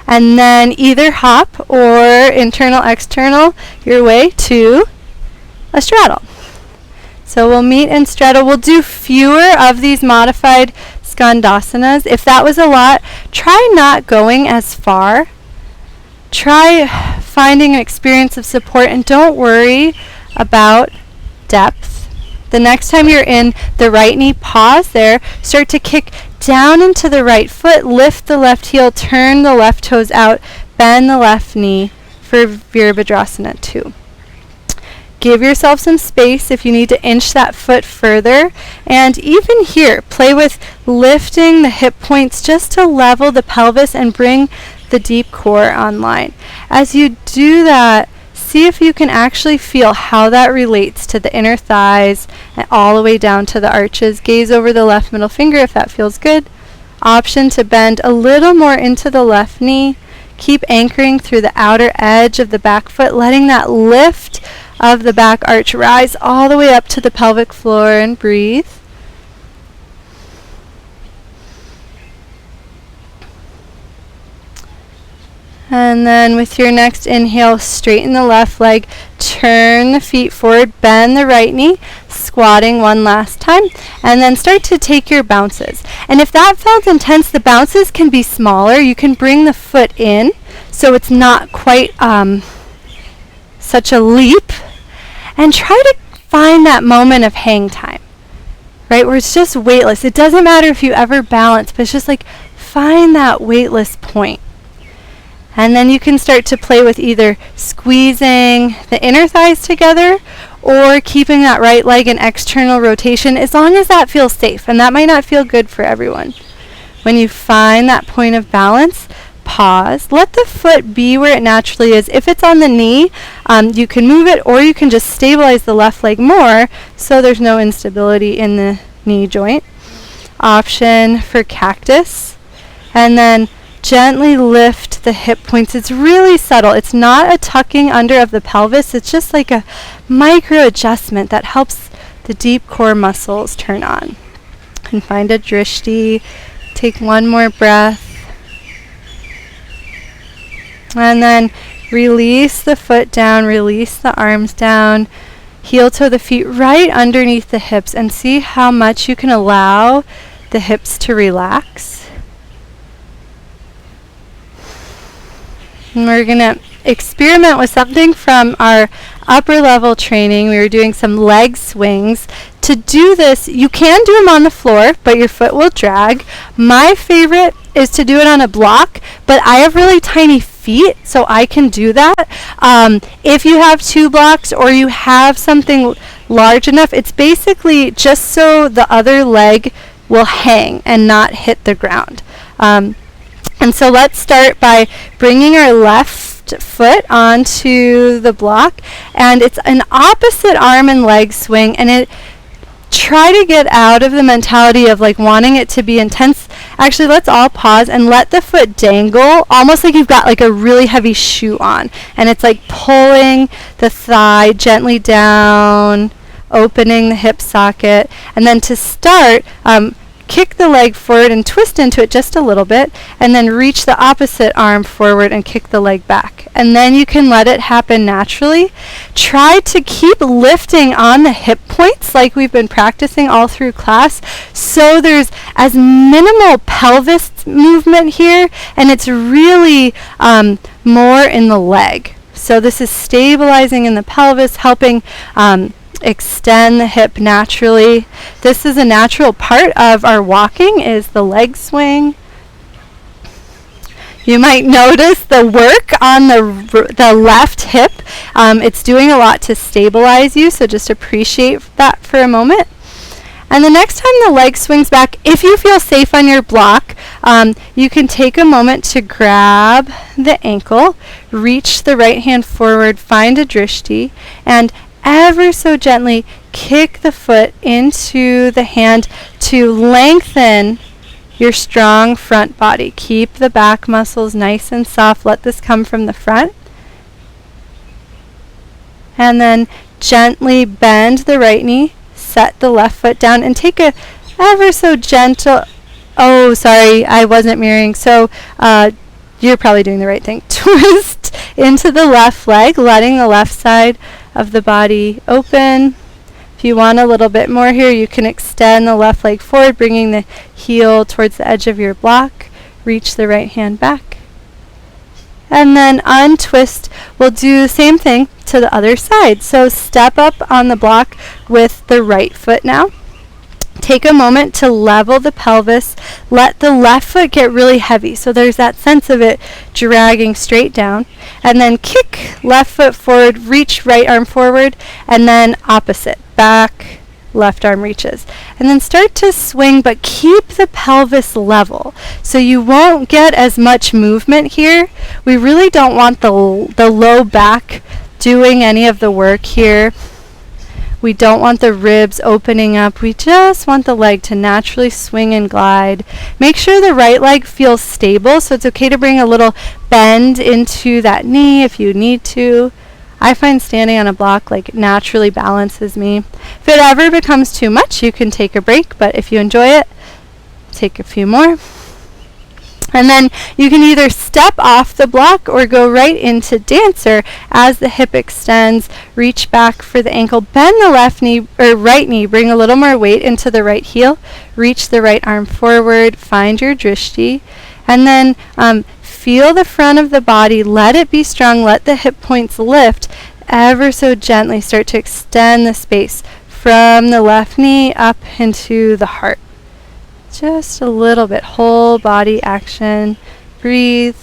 And then either hop or internal, external your way to a straddle. So we'll meet in straddle. We'll do fewer of these modified Skandasanas. If that was a lot, try not going as far. Try finding an experience of support, and don't worry about depth. The next time you're in the right knee, pause there. Start to kick down into the right foot. Lift the left heel. Turn the left toes out. Bend the left knee for Virabhadrasana 2. Give yourself some space if you need to inch that foot further. And even here, play with lifting the hip points just to level the pelvis and bring the deep core online. As you do that, see if you can actually feel how that relates to the inner thighs and all the way down to the arches. Gaze over the left middle finger if that feels good. Option to bend a little more into the left knee. Keep anchoring through the outer edge of the back foot, letting that lift of the back arch rise all the way up to the pelvic floor, and breathe. And then with your next inhale, straighten the left leg, turn the feet forward, bend the right knee, squatting one last time, and then start to take your bounces. And if that felt intense, the bounces can be smaller. You can bring the foot in so it's not quite such a leap. And try to find that moment of hang time, right, where it's just weightless. It doesn't matter if you ever balance, but it's just like find that weightless point. And then you can start to play with either squeezing the inner thighs together or keeping that right leg in external rotation, as long as that feels safe. And that might not feel good for everyone. When you find that point of balance, pause. Let the foot be where it naturally is. If it's on the knee, you can move it, or you can just stabilize the left leg more so there's no instability in the knee joint. Option for cactus. And then gently lift the hip points. It's really subtle. It's not a tucking under of the pelvis. It's just like a micro adjustment that helps the deep core muscles turn on. And find a drishti. Take one more breath. And then release the foot down, release the arms down. Heel toe the feet right underneath the hips, and see how much you can allow the hips to relax. And we're going to experiment with something from our upper level training. We were doing some leg swings. To do this, you can do them on the floor, but your foot will drag. My favorite is to do it on a block, but I have really tiny feet, so I can do that. If you have 2 blocks or you have something large enough, it's basically just so the other leg will hang and not hit the ground. And so let's start by bringing our left foot onto the block, and it's an opposite arm and leg swing, and try to get out of the mentality of like wanting it to be intense. Actually, let's all pause and let the foot dangle, almost like you've got like a really heavy shoe on, and it's like pulling the thigh gently down, opening the hip socket. And then to start, kick the leg forward and twist into it just a little bit, and then reach the opposite arm forward and kick the leg back. And then you can let it happen naturally. Try to keep lifting on the hip points like we've been practicing all through class, so there's as minimal pelvis movement here, and it's really more in the leg. So this is stabilizing in the pelvis, helping extend the hip naturally. This is a natural part of our walking, is the leg swing. You might notice the work on the left hip. It's doing a lot to stabilize you, so just appreciate that for a moment. And the next time the leg swings back, if you feel safe on your block, you can take a moment to grab the ankle, reach the right hand forward, find a drishti, and ever so gently kick the foot into the hand to lengthen your strong front body. Keep the back muscles nice and soft. Let this come from the front. And then gently bend the right knee, set the left foot down, and take a ever so gentle, oh sorry, I wasn't mirroring, so you're probably doing the right thing. Twist into the left leg, letting the left side of the body open. If you want a little bit more here, you can extend the left leg forward, bringing the heel towards the edge of your block. Reach the right hand back. And then untwist. We'll do the same thing to the other side. So step up on the block with the right foot now. Take a moment to level the pelvis. Let the left foot get really heavy, so there's that sense of it dragging straight down. And then kick left foot forward, reach right arm forward, and then opposite. Back, left arm reaches. And then start to swing, but keep the pelvis level. So you won't get as much movement here. We really don't want the low back doing any of the work here. We don't want the ribs opening up. We just want the leg to naturally swing and glide. Make sure the right leg feels stable, so it's okay to bring a little bend into that knee if you need to. I find standing on a block naturally balances me. If it ever becomes too much, you can take a break, but if you enjoy it, take a few more. And then you can either step off the block or go right into dancer as the hip extends. Reach back for the ankle. Bend the left knee or right knee. Bring a little more weight into the right heel. Reach the right arm forward. Find your drishti. And then feel the front of the body. Let it be strong. Let the hip points lift. Ever so gently start to extend the space from the left knee up into the heart. Just a little bit. Whole body action. Breathe.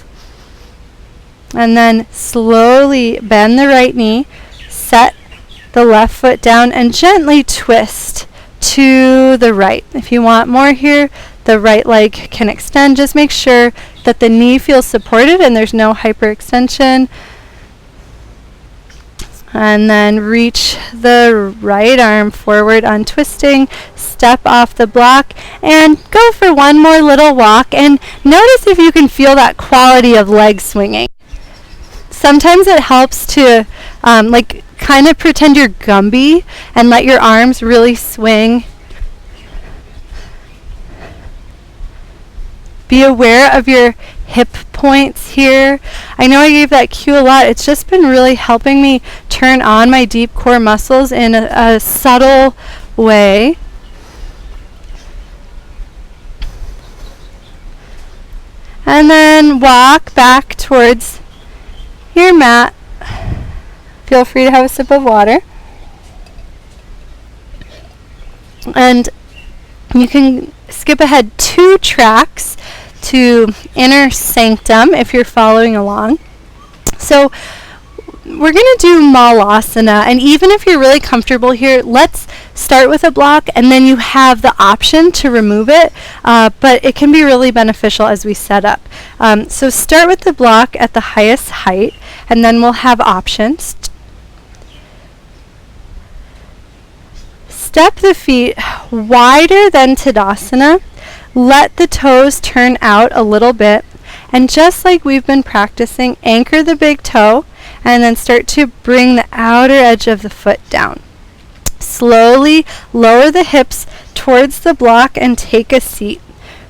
And then slowly bend the right knee. Set the left foot down and gently twist to the right. If you want more here, the right leg can extend. Just make sure that the knee feels supported and there's no hyperextension. And then reach the right arm forward, untwisting, step off the block, and go for one more little walk. And notice if you can feel that quality of leg swinging. Sometimes it helps to kind of pretend you're Gumby and let your arms really swing. Be aware of your hip points here. I know I gave that cue a lot. It's just been really helping me turn on my deep core muscles in a subtle way. And then walk back towards your mat. Feel free to have a sip of water. And you can skip ahead 2 tracks to Inner Sanctum if you're following along. So we're going to do Malasana, and even if you're really comfortable here, let's start with a block and then you have the option to remove it, but it can be really beneficial as we set up. So start with the block at the highest height and then we'll have options. Step the feet wider than Tadasana. Let the toes turn out a little bit. And just like we've been practicing, anchor the big toe and then start to bring the outer edge of the foot down. Slowly lower the hips towards the block and take a seat.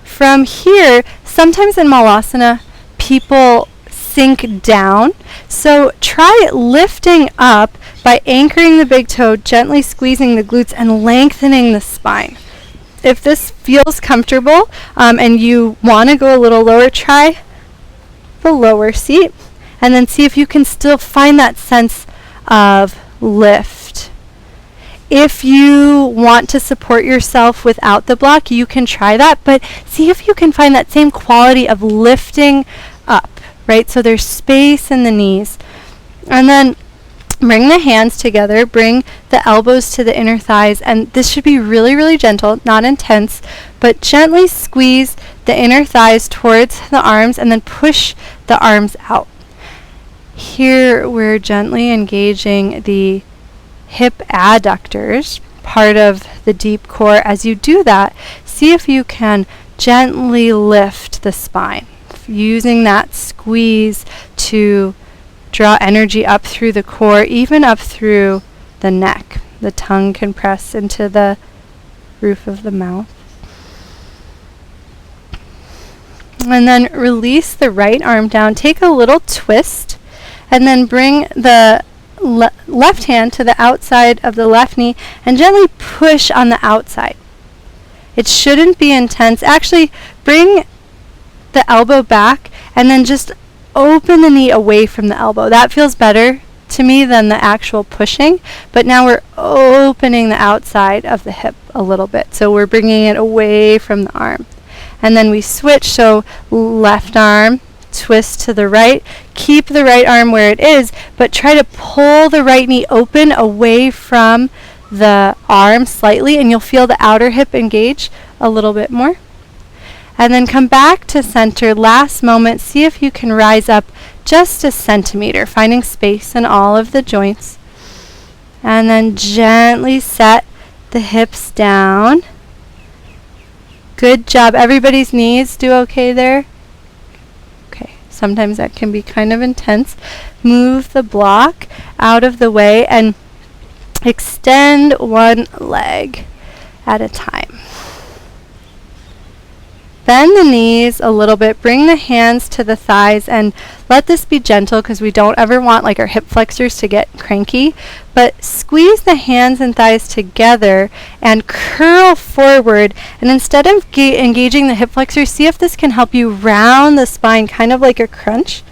From here, sometimes in Malasana, people sink down. So try lifting up by anchoring the big toe, gently squeezing the glutes and lengthening the spine. If this feels comfortable and you want to go a little lower, try the lower seat and then see if you can still find that sense of lift. If you want to support yourself without the block, you can try that, but see if you can find that same quality of lifting up, right? So there's space in the knees. And then bring the hands together, bring the elbows to the inner thighs, and this should be really, really gentle, not intense, but gently squeeze the inner thighs towards the arms and then push the arms out. Here we're gently engaging the hip adductors, part of the deep core. As you do that, see if you can gently lift the spine, using that squeeze to draw energy up through the core, even up through the neck. The tongue can press into the roof of the mouth. And then release the right arm down. Take a little twist and then bring the left hand to the outside of the left knee and gently push on the outside. It shouldn't be intense. Actually, bring the elbow back and then just open the knee away from the elbow. That feels better to me than the actual pushing, but now we're opening the outside of the hip a little bit. So we're bringing it away from the arm. And then we switch, so left arm, twist to the right. Keep the right arm where it is, but try to pull the right knee open away from the arm slightly, and you'll feel the outer hip engage a little bit more. And then come back to center. Last moment, see if you can rise up just a centimeter, finding space in all of the joints. And then gently set the hips down. Good job. Everybody's knees do okay there? Okay. Sometimes that can be kind of intense. Move the block out of the way and extend one leg at a time. Bend the knees a little bit, bring the hands to the thighs, and let this be gentle because we don't ever want like our hip flexors to get cranky, but squeeze the hands and thighs together and curl forward, and instead of engaging the hip flexors, see if this can help you round the spine, kind of like a crunch.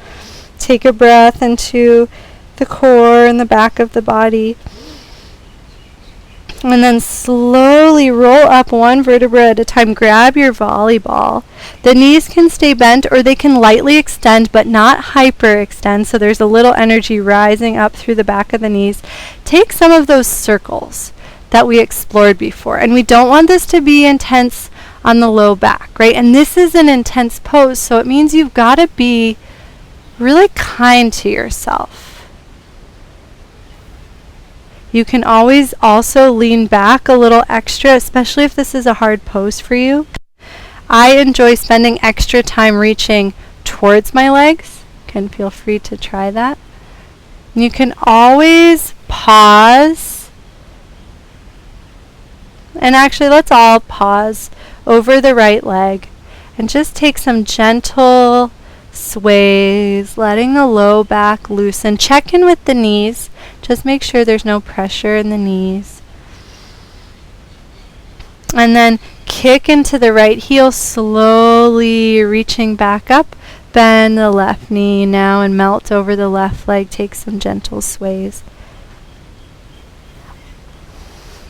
Take a breath into the core and the back of the body. And then slowly roll up one vertebra at a time. Grab your volleyball. The knees can stay bent or they can lightly extend but not hyperextend, so there's a little energy rising up through the back of the knees. Take some of those circles that we explored before, and we don't want this to be intense on the low back, right? And this is an intense pose, so it means you've got to be really kind to yourself. You can always also lean back a little extra, especially if this is a hard pose for you. I enjoy spending extra time reaching towards my legs. You can feel free to try that. You can always pause. And actually, let's all pause over the right leg and just take some gentle sways, letting the low back loosen. Check in with the knees. Just make sure there's no pressure in the knees. And then kick into the right heel, slowly reaching back up. Bend the left knee now and melt over the left leg. Take some gentle sways.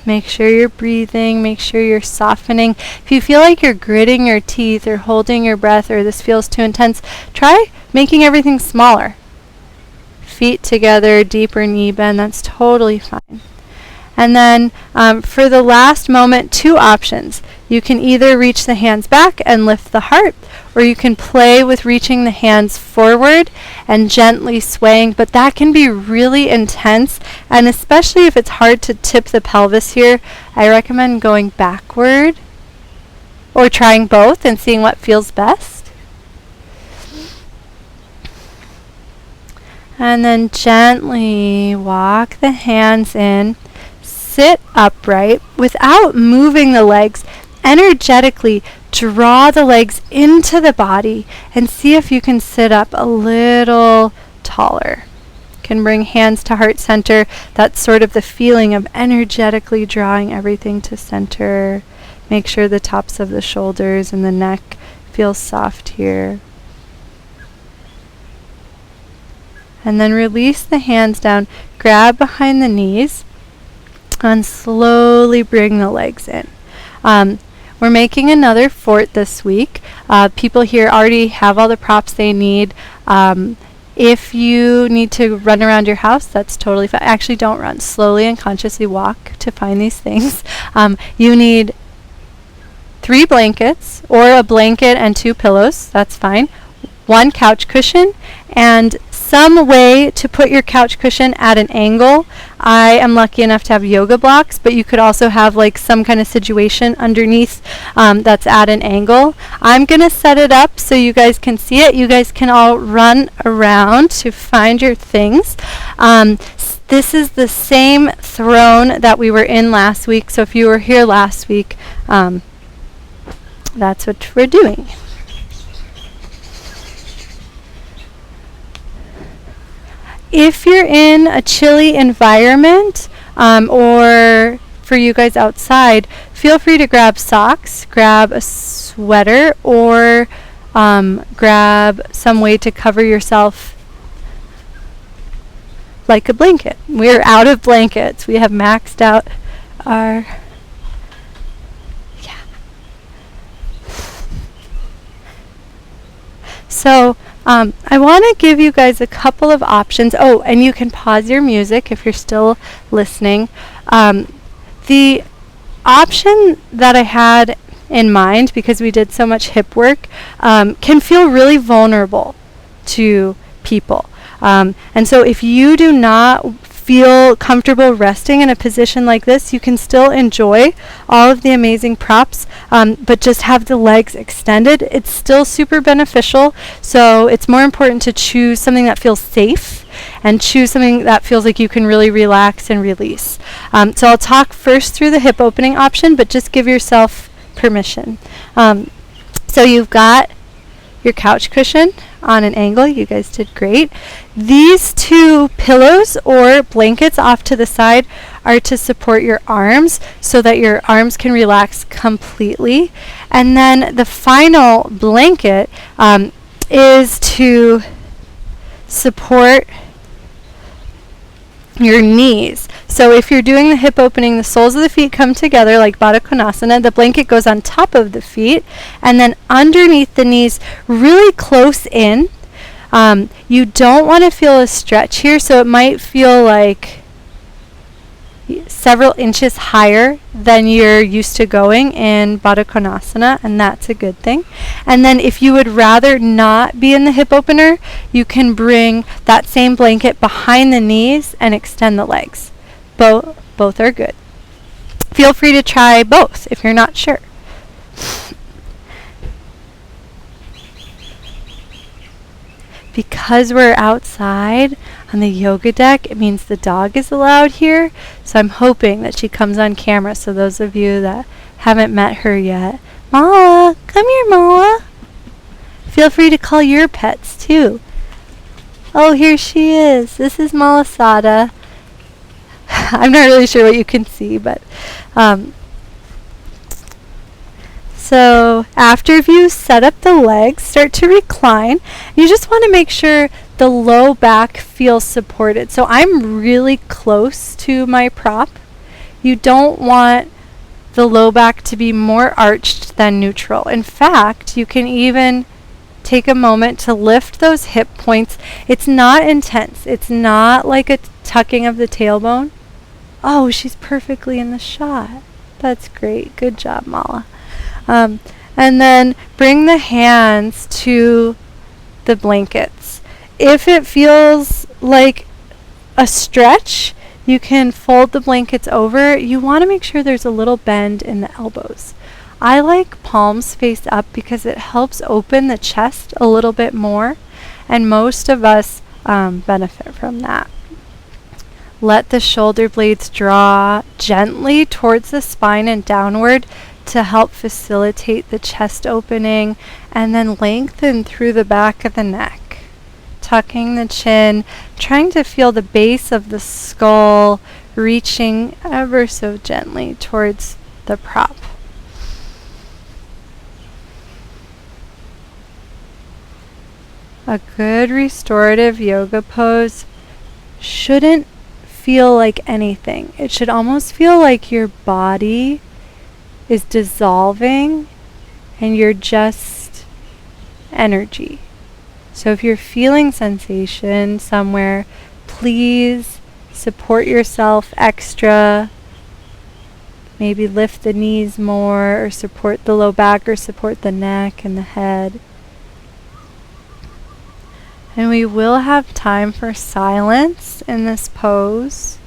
Make sure you're breathing. Make sure you're softening. If you feel like you're gritting your teeth or holding your breath or this feels too intense, try making everything smaller. Feet together, deeper knee bend. That's totally fine. And then for the last moment, two options. You can either reach the hands back and lift the heart, or you can play with reaching the hands forward and gently swaying, but that can be really intense, and especially if it's hard to tip the pelvis here, I recommend going backward or trying both and seeing what feels best. And then gently walk the hands in. Sit upright without moving the legs. Energetically draw the legs into the body and see if you can sit up a little taller. You can bring hands to heart center. That's sort of the feeling of energetically drawing everything to center. Make sure the tops of the shoulders and the neck feel soft here. And then release the hands down. Grab behind the knees. And slowly bring the legs in. We're making another fort this week. People here already have all the props they need. If you need to run around your house, that's totally fine. Actually, don't run. Slowly and consciously walk to find these things. You need 3 blankets or a blanket and 2 pillows. That's fine. 1 couch cushion and some way to put your couch cushion at an angle. I am lucky enough to have yoga blocks, but you could also have like some kind of situation underneath that's at an angle. I'm going to set it up so you guys can see it. You guys can all run around to find your things. This is the same throne that we were in last week, so if you were here last week, that's what we're doing. If you're in a chilly environment, or for you guys outside, feel free to grab socks, grab a sweater, or grab some way to cover yourself like a blanket. We're out of blankets. We have maxed out our... Yeah. So, I want to give you guys a couple of options. Oh, and you can pause your music if you're still listening. The option that I had in mind, because we did so much hip work, can feel really vulnerable to people. And so if you do not feel comfortable resting in a position like this, you can still enjoy all of the amazing props, but just have the legs extended. It's still super beneficial, so it's more important to choose something that feels safe and choose something that feels like you can really relax and release. So I'll talk first through the hip opening option, but just give yourself permission. So you've got your couch cushion on an angle. You guys did great. These two pillows or blankets off to the side are to support your arms so that your arms can relax completely. And then the final blanket is to support your knees. So if you're doing the hip opening, the soles of the feet come together like Konasana. The blanket goes on top of the feet, and then underneath the knees, really close in. You don't want to feel a stretch here, so it might feel like several inches higher than you're used to going in Konasana, and that's a good thing. And then if you would rather not be in the hip opener, you can bring that same blanket behind the knees and extend the legs. Both are good. Feel free to try both if you're not sure. Because we're outside on the yoga deck, it means the dog is allowed here. So I'm hoping that she comes on camera. So those of you that haven't met her yet, Mala, come here, Mala. Feel free to call your pets too. Oh, here she is. This is Malasana. I'm not really sure what you can see, but so after you set up the legs, start to recline. You just want to make sure the low back feels supported. So I'm really close to my prop. You don't want the low back to be more arched than neutral. In fact, you can even take a moment to lift those hip points. It's not intense. It's not like a tucking of the tailbone. Oh, she's perfectly in the shot. That's great. Good job, Mala. And then bring the hands to the blankets. If it feels like a stretch, you can fold the blankets over. You want to make sure there's a little bend in the elbows. I like palms face up because it helps open the chest a little bit more, and most of us benefit from that. Let the shoulder blades draw gently towards the spine and downward to help facilitate the chest opening, and then lengthen through the back of the neck. Tucking the chin, trying to feel the base of the skull reaching ever so gently towards the prop. A good restorative yoga pose shouldn't feel like anything. It should almost feel like your body is dissolving and you're just energy. So if you're feeling sensation somewhere, please support yourself extra. Maybe lift the knees more, or support the low back, or support the neck and the head. And we will have time for silence in this pose.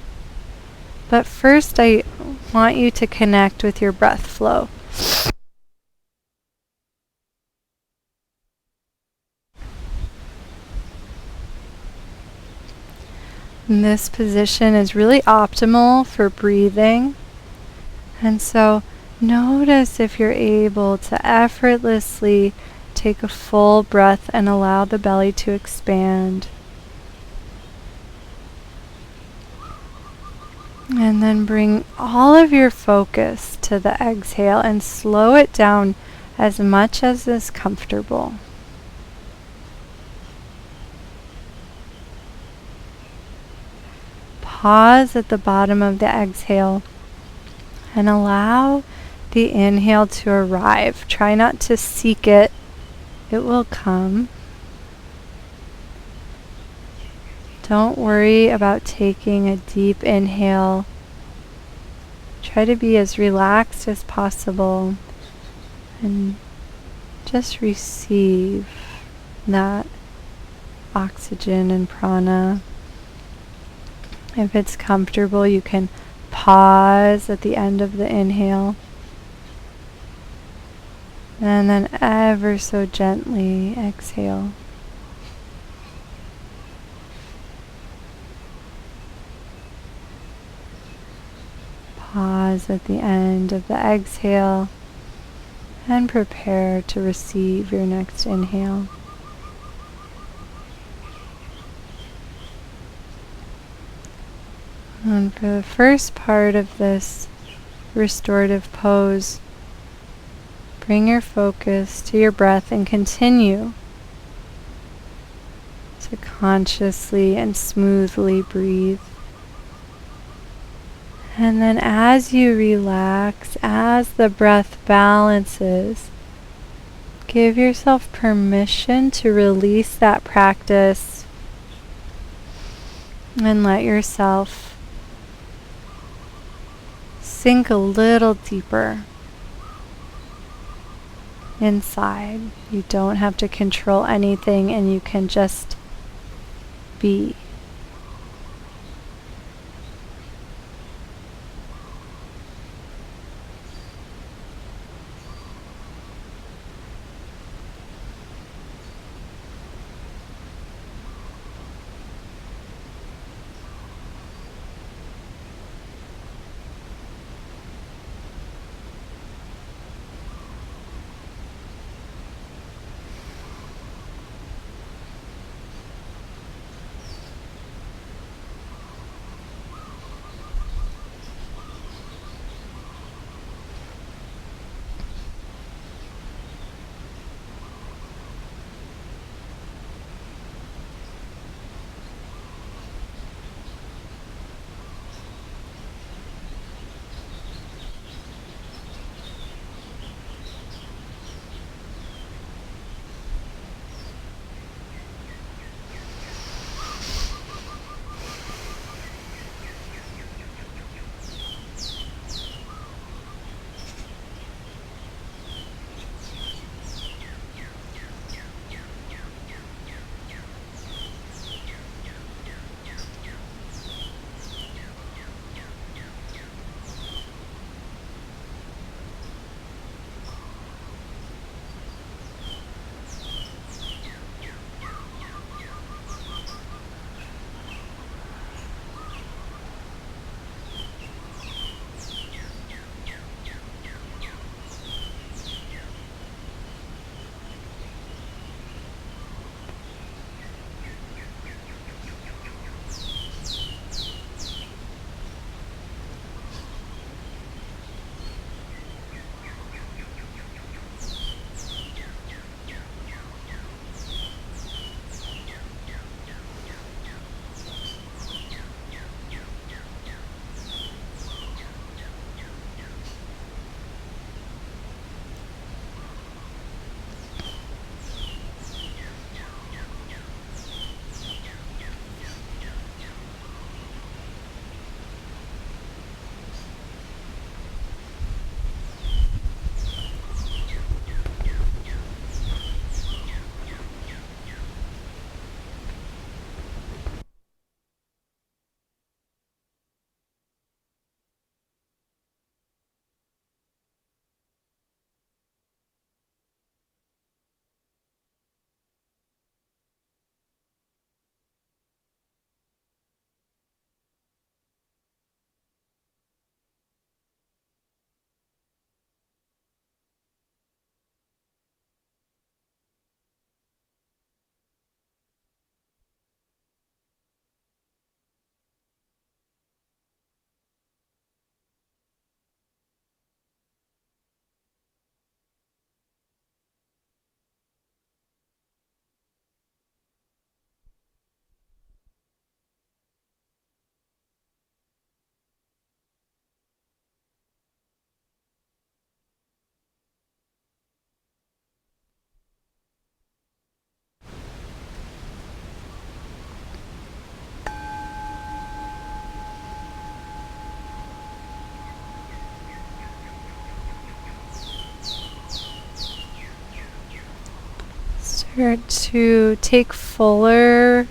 But first I want you to connect with your breath flow. And this position is really optimal for breathing. And so notice if you're able to effortlessly take a full breath and allow the belly to expand. And then bring all of your focus to the exhale and slow it down as much as is comfortable. Pause at the bottom of the exhale and allow the inhale to arrive. Try not to seek it. It will come. Don't worry about taking a deep inhale. Try to be as relaxed as possible and just receive that oxygen and prana. If it's comfortable, you can pause at the end of the inhale. And then ever so gently exhale. Pause at the end of the exhale and prepare to receive your next inhale. And for the first part of this restorative pose, bring your focus to your breath and continue to consciously and smoothly breathe. And then as you relax, as the breath balances, give yourself permission to release that practice and let yourself sink a little deeper inside. You don't have to control anything, and you can just be. Start to take fuller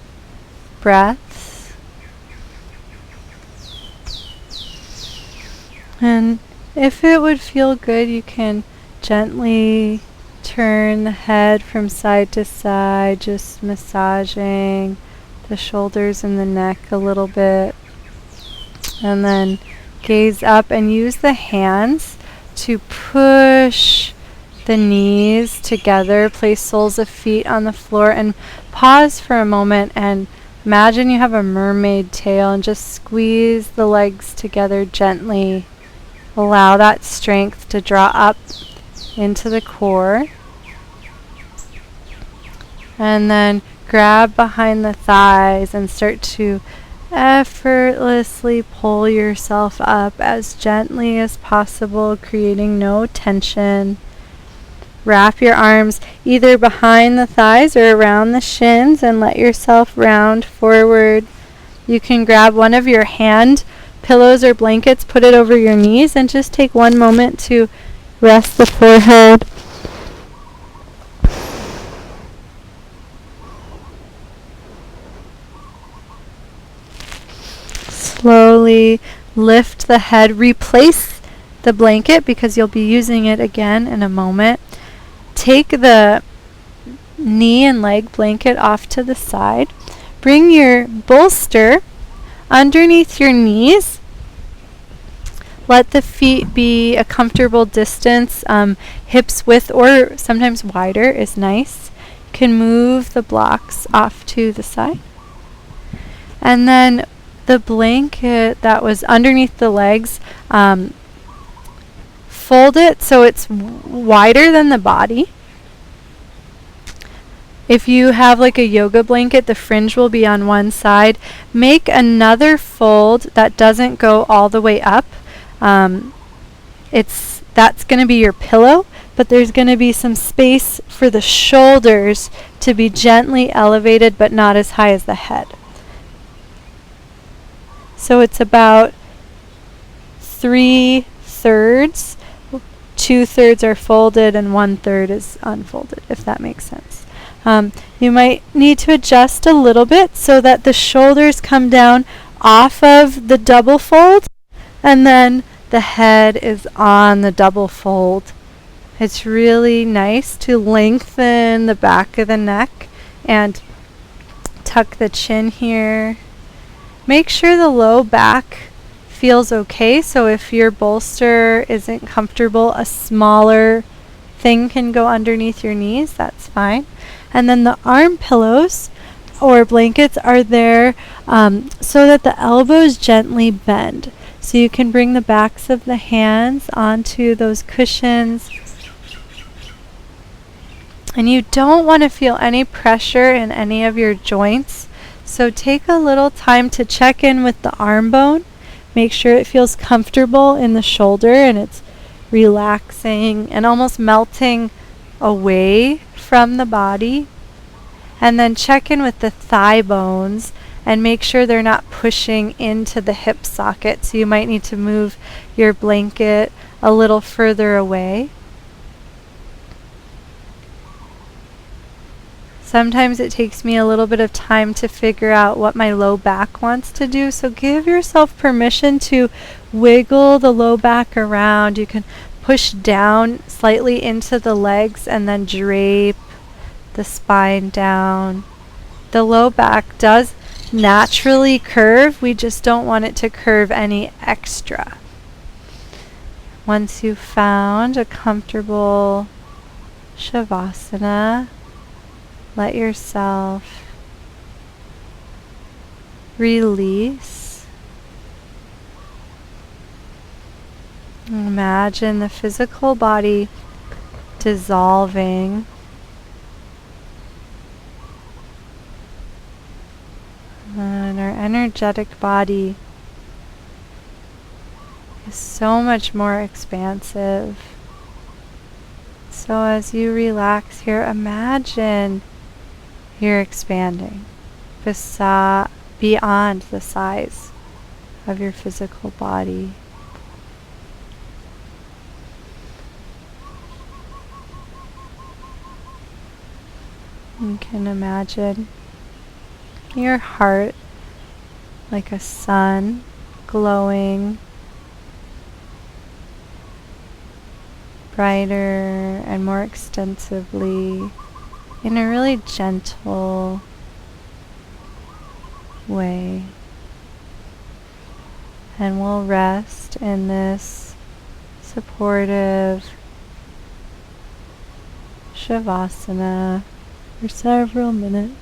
breaths. And if it would feel good, you can gently turn the head from side to side, just massaging the shoulders and the neck a little bit. And then gaze up and use the hands to push the knees together. Place soles of feet on the floor and pause for a moment and imagine you have a mermaid tail and just squeeze the legs together gently. Allow that strength to draw up into the core. And then grab behind the thighs and start to effortlessly pull yourself up as gently as possible, creating no tension. Wrap your arms either behind the thighs or around the shins and let yourself round forward. You can grab one of your hand pillows or blankets, put it over your knees, and just take one moment to rest the forehead. Slowly lift the head, replace the blanket because you'll be using it again in a moment. Take the knee and leg blanket off to the side. Bring your bolster underneath your knees. Let the feet be a comfortable distance, hips width or sometimes wider is nice. You can move the blocks off to the side. And then the blanket that was underneath the legs, fold it so it's wider than the body. If you have like a yoga blanket, the fringe will be on one side. Make another fold that doesn't go all the way up. That's going to be your pillow, but there's going to be some space for the shoulders to be gently elevated but not as high as the head. So it's about 3/3. 2/3 are folded and 1/3 is unfolded, if that makes sense. You might need to adjust a little bit so that the shoulders come down off of the double fold and then the head is on the double fold. It's really nice to lengthen the back of the neck and tuck the chin here. Make sure the low back feels okay, so if your bolster isn't comfortable, a smaller thing can go underneath your knees, that's fine. And then the arm pillows or blankets are there so that the elbows gently bend. So you can bring the backs of the hands onto those cushions. And you don't want to feel any pressure in any of your joints. So take a little time to check in with the arm bone. Make sure it feels comfortable in the shoulder and it's relaxing and almost melting away from the body. And then check in with the thigh bones and make sure they're not pushing into the hip socket. So you might need to move your blanket a little further away. Sometimes it takes me a little bit of time to figure out what my low back wants to do. So give yourself permission to wiggle the low back around. You can push down slightly into the legs and then drape the spine down. The low back does naturally curve. We just don't want it to curve any extra. Once you've found a comfortable Shavasana, let yourself release. Imagine the physical body dissolving. And our energetic body is so much more expansive. So as you relax here, imagine you're expanding beyond the size of your physical body. You can imagine your heart like a sun glowing brighter and more extensively in a really gentle way. And we'll rest in this supportive Shavasana for several minutes.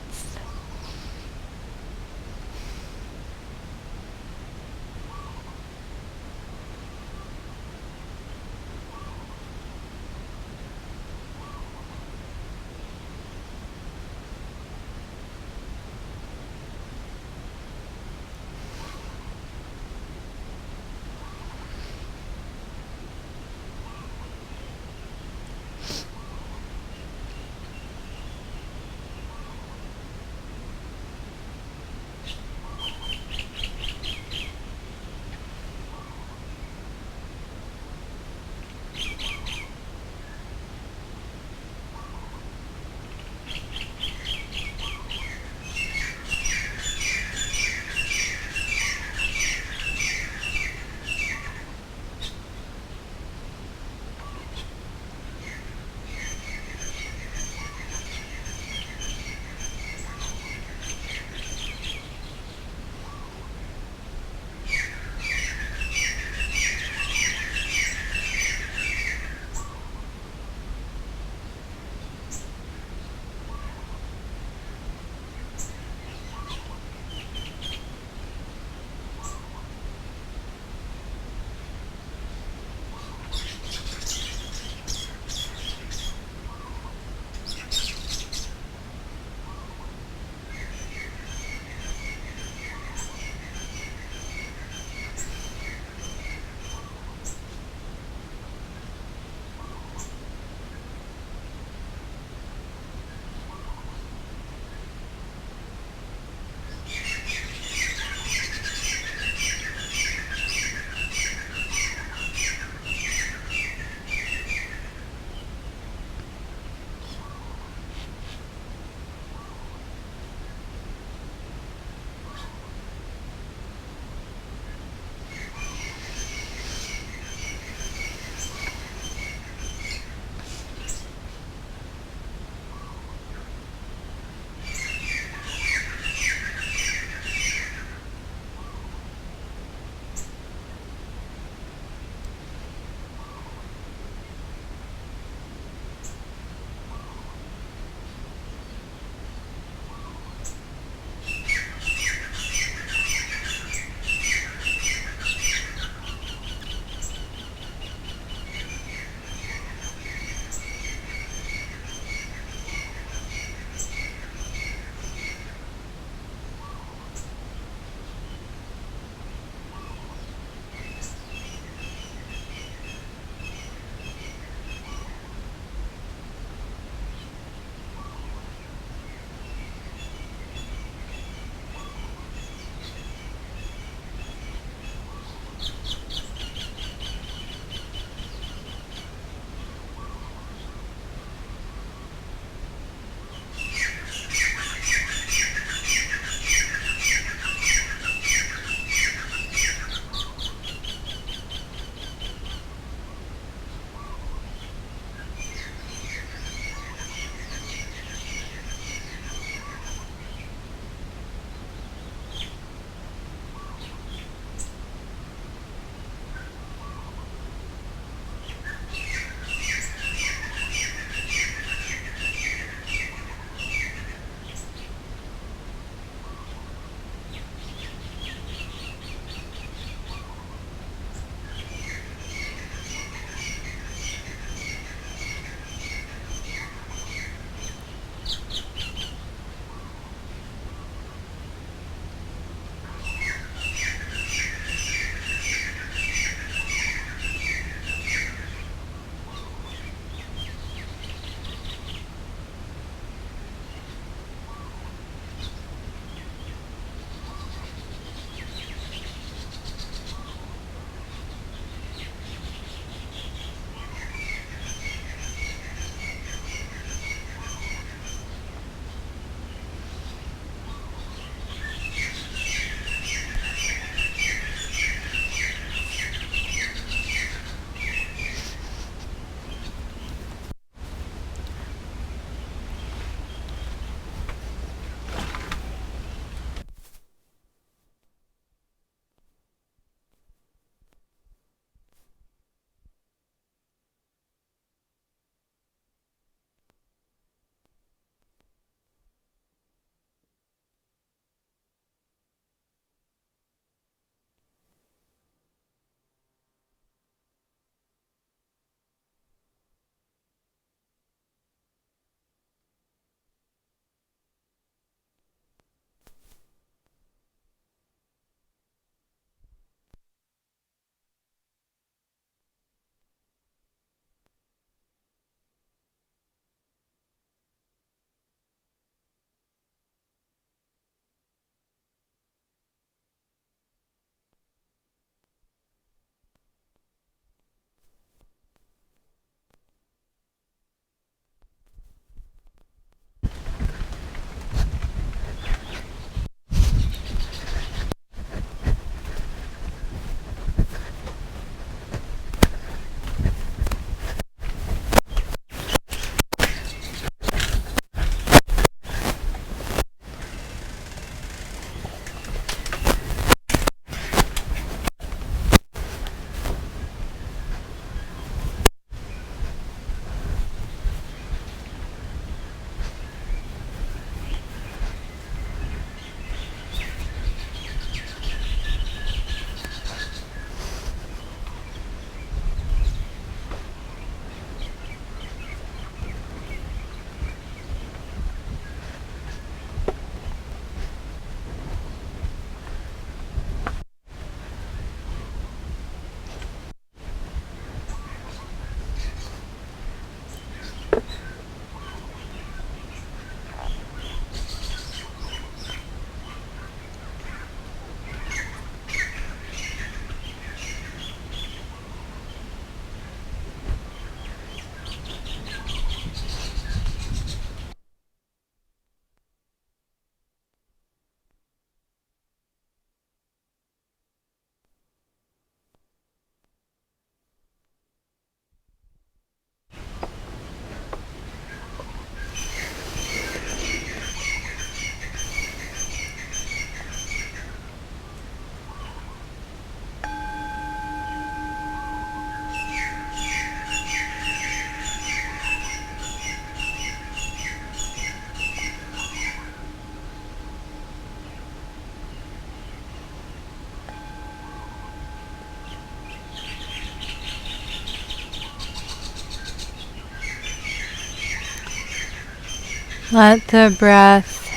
Let the breath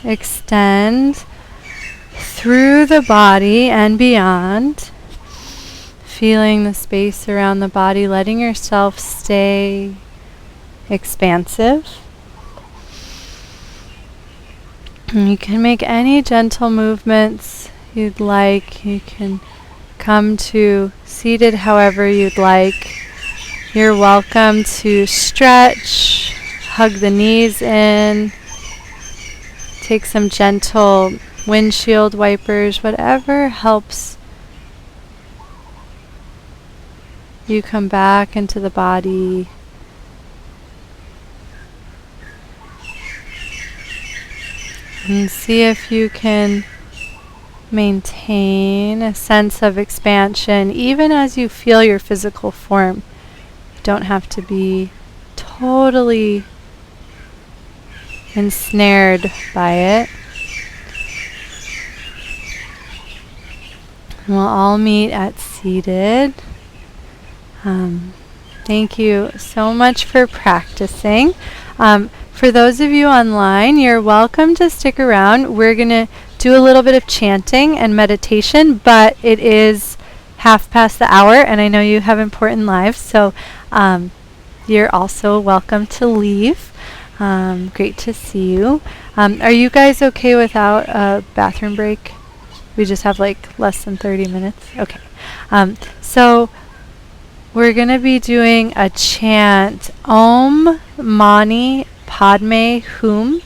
extend through the body and beyond, feeling the space around the body, letting yourself stay expansive. And you can make any gentle movements you'd like. You can come to seated however you'd like. You're welcome to stretch, hug the knees in, take some gentle windshield wipers, whatever helps you come back into the body. And see if you can maintain a sense of expansion even as you feel your physical form. You don't have to be totally ensnared by it. And we'll all meet at seated. Thank you so much for practicing. For those of you online, you're welcome to stick around. We're going to do a little bit of chanting and meditation, but it is 1:30, and I know you have important lives, so you're also welcome to leave. Great to see you. Are you guys okay without a bathroom break? We just have like less than 30 minutes. Okay. So we're going to be doing a chant, Om Mani Padme Hum.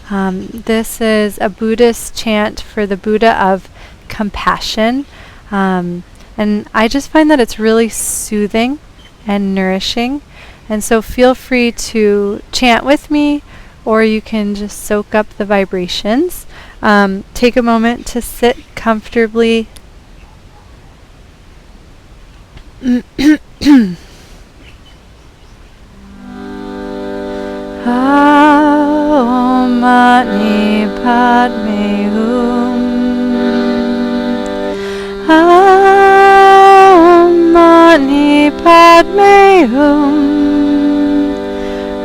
This is a Buddhist chant for the Buddha of compassion. And I just find that it's really soothing and nourishing. And so feel free to chant with me, or you can just soak up the vibrations. Take a moment to sit comfortably. Om Mani Padme Hum. Om Mani Padme Hum.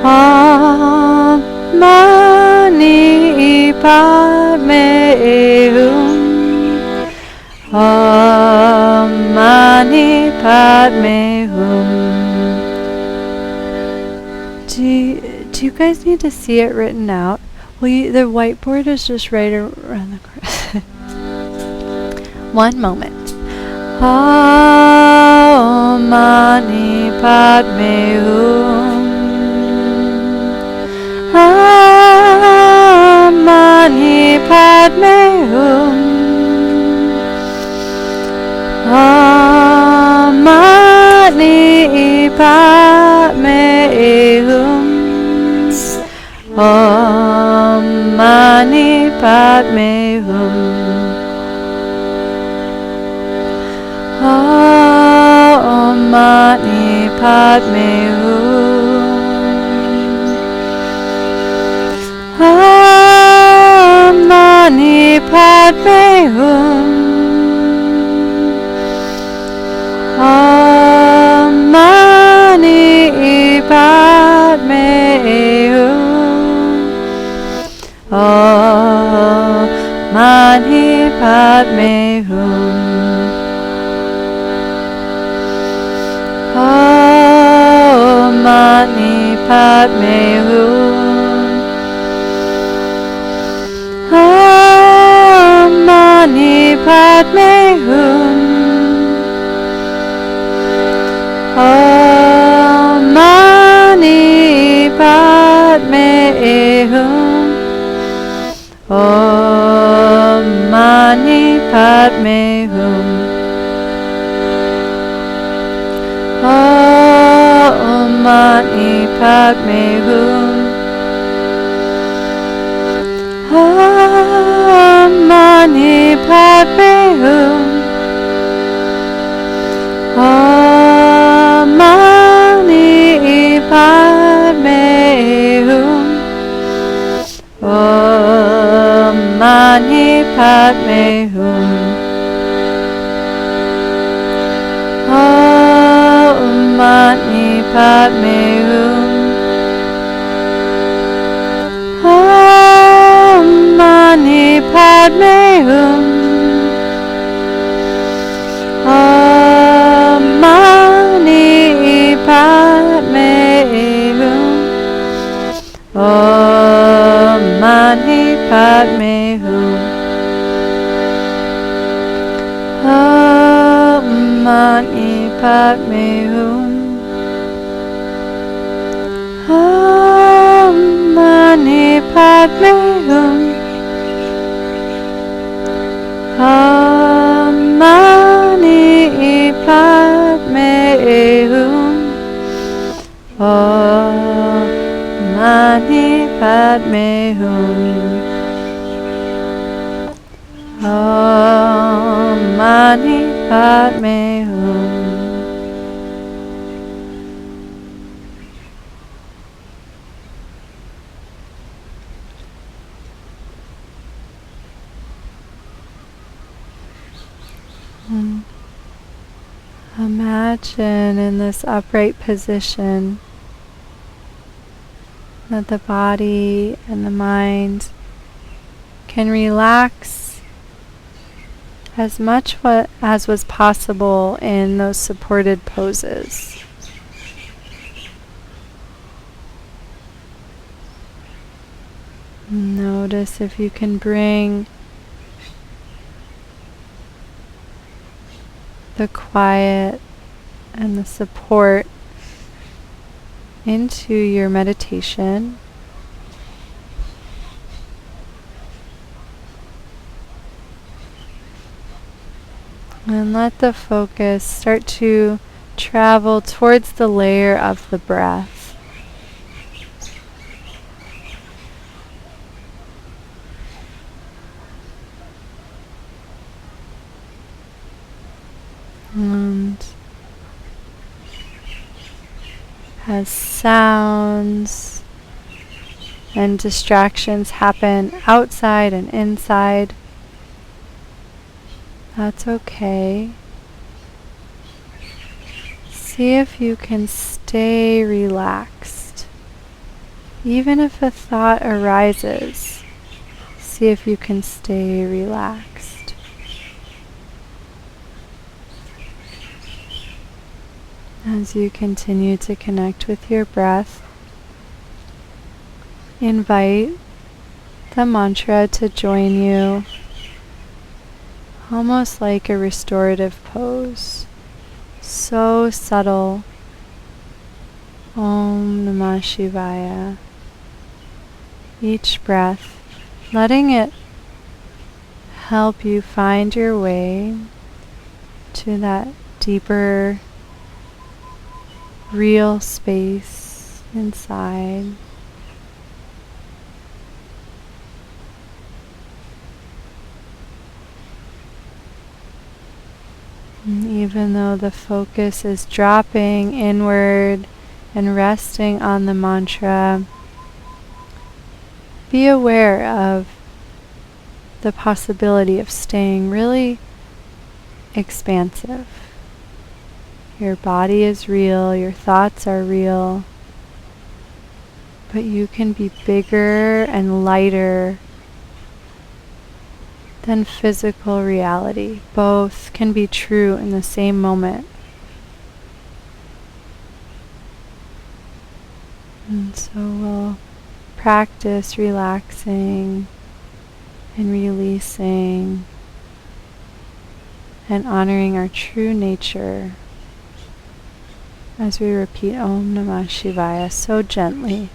Om Mani Padme Hum. Om Mani Padme Hum. Do you guys need to see it written out? Well, the whiteboard is just right around the corner. One moment. Om Mani Padme Hum. Om Mani Padme Hum. Om Mani Padme Hum. Om Mani Padme Hum. Om Mani Padme Hum. Om Mani Padme Hum. Om Mani Padme Hum. Om Mani Padme Hum. Om Mani Padme Hum. Om Mani Padme Hum. Om Mani Padme Hum. Om Mani Padme Hum. Om Mani Padme Hum. Om Mani Padme Hum. Om Mani Padme Hum. Om Mani Padme Hum. Om Mani Padme Hum. Mani Padme Hum. Om Mani Padme Hum. Om Mani Padme Hum. Om Mani Padme Hum. Om Mani Padme Hum. Imagine in this upright position that the body and the mind can relax as much as was possible in those supported poses. Notice if you can bring the quiet and the support into your meditation. And let the focus start to travel towards the layer of the breath. And as sounds and distractions happen outside and inside, that's okay. See if you can stay relaxed. Even if a thought arises, see if you can stay relaxed. As you continue to connect with your breath, invite the mantra to join you, almost like a restorative pose. So subtle. Om Namah Shivaya. Each breath, letting it help you find your way to that deeper, real space inside. And even though the focus is dropping inward and resting on the mantra, be aware of the possibility of staying really expansive. Your body is real, your thoughts are real, but you can be bigger and lighter than physical reality. Both can be true in the same moment. And so we'll practice relaxing and releasing and honoring our true nature as we repeat Om Namah Shivaya so gently.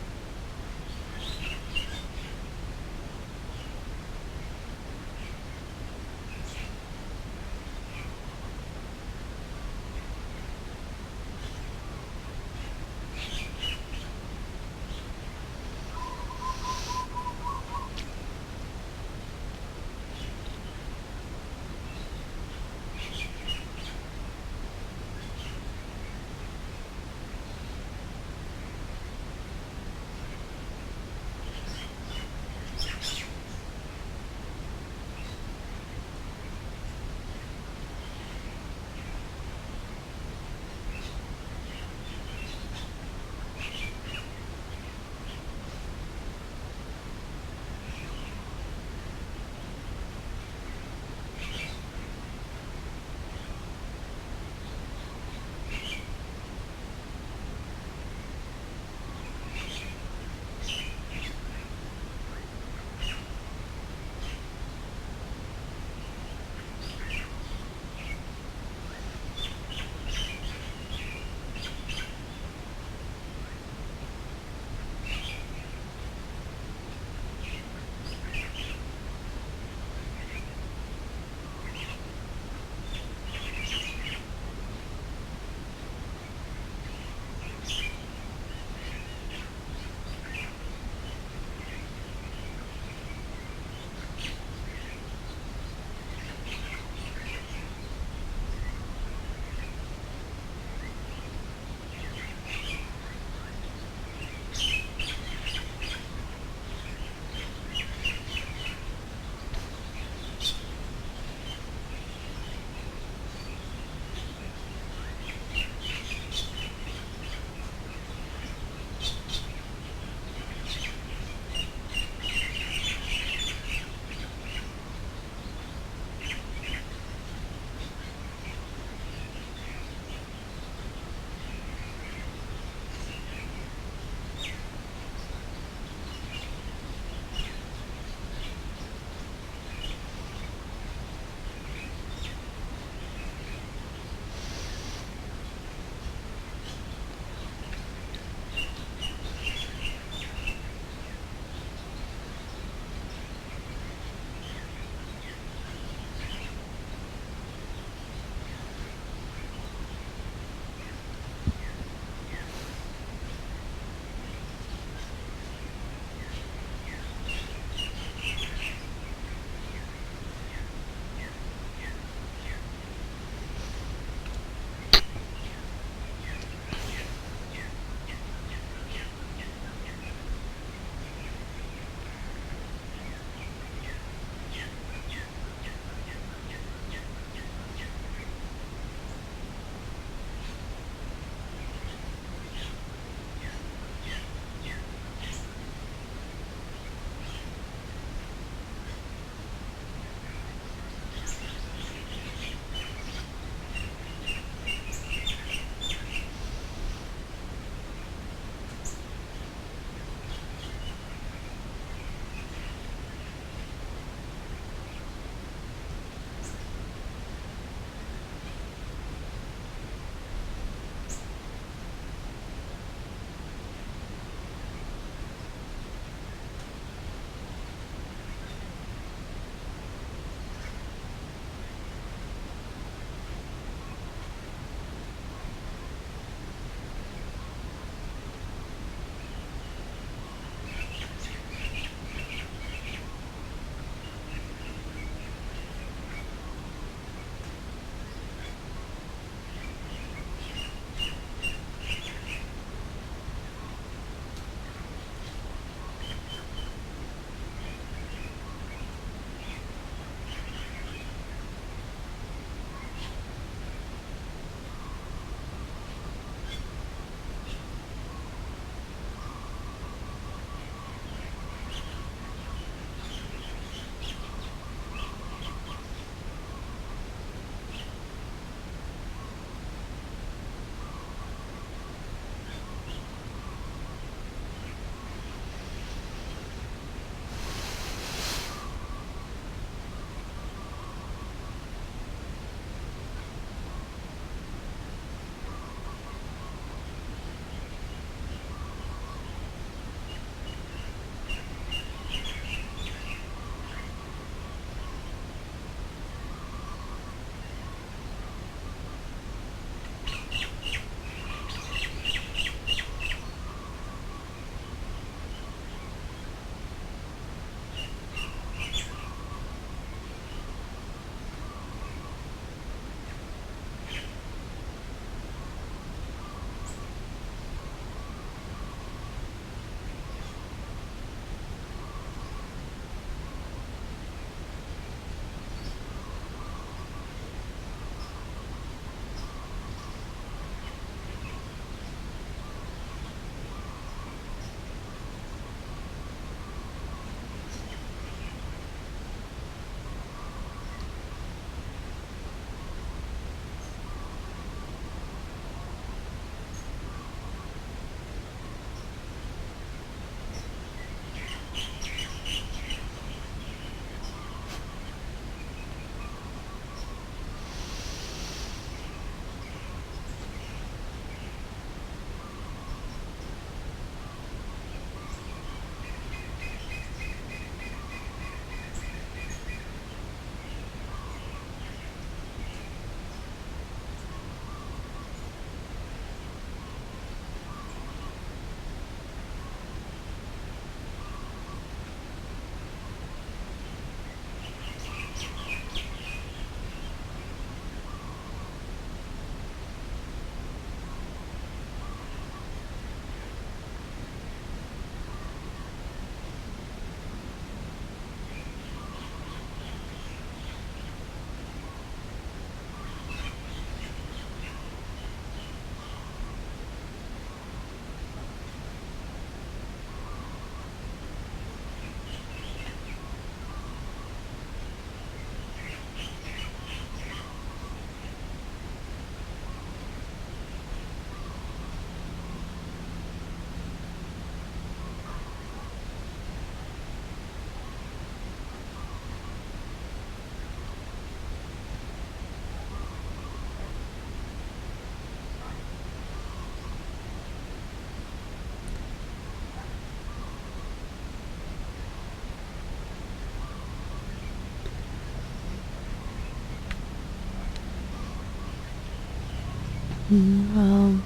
We'll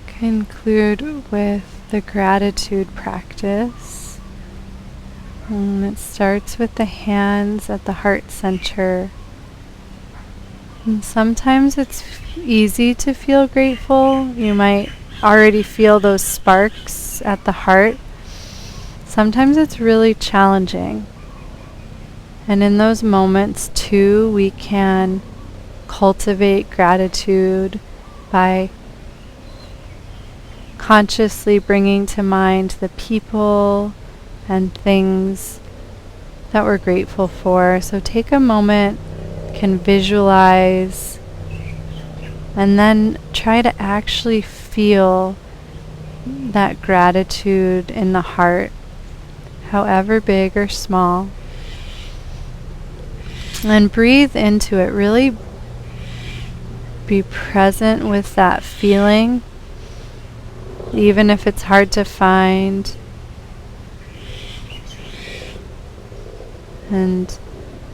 conclude with the gratitude practice. It starts with the hands at the heart center. And sometimes it's easy to feel grateful. You might already feel those sparks at the heart. Sometimes it's really challenging. And in those moments too, we can cultivate gratitude by consciously bringing to mind the people and things that we're grateful for. So take a moment, can visualize, and then try to actually feel that gratitude in the heart, however big or small. And breathe into it. Really be present with that feeling, even if it's hard to find. And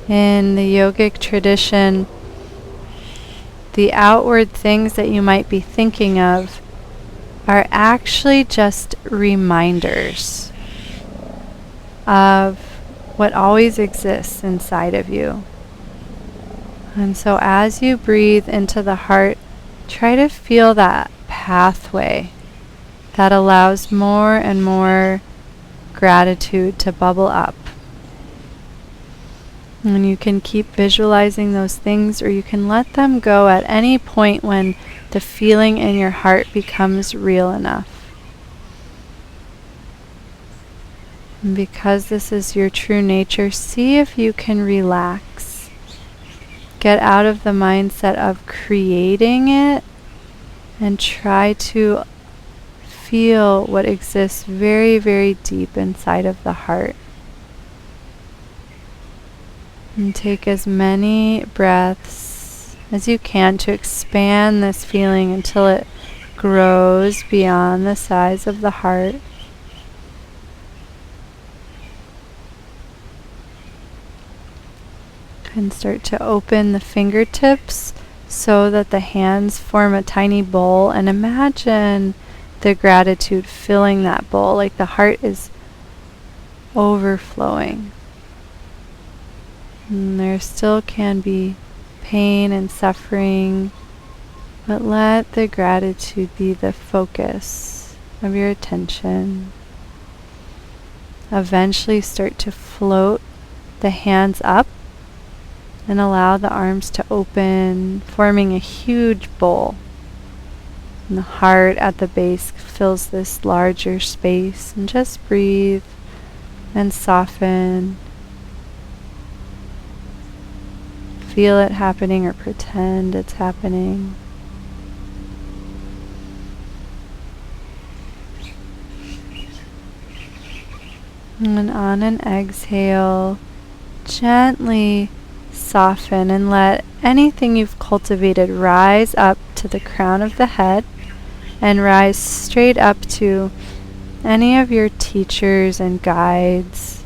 in the yogic tradition, the outward things that you might be thinking of are actually just reminders of what always exists inside of you. And so as you breathe into the heart, try to feel that pathway that allows more and more gratitude to bubble up. And you can keep visualizing those things, or you can let them go at any point when the feeling in your heart becomes real enough. And because this is your true nature, see if you can relax. Get out of the mindset of creating it and try to feel what exists very, very deep inside of the heart. And take as many breaths as you can to expand this feeling until it grows beyond the size of the heart. And start to open the fingertips so that the hands form a tiny bowl, and imagine the gratitude filling that bowl, like the heart is overflowing. And there still can be pain and suffering, but let the gratitude be the focus of your attention. Eventually start to float the hands up and allow the arms to open, forming a huge bowl. And the heart at the base fills this larger space. And just breathe and soften. Feel it happening or pretend it's happening. And on an exhale, gently soften and let anything you've cultivated rise up to the crown of the head and rise straight up to any of your teachers and guides,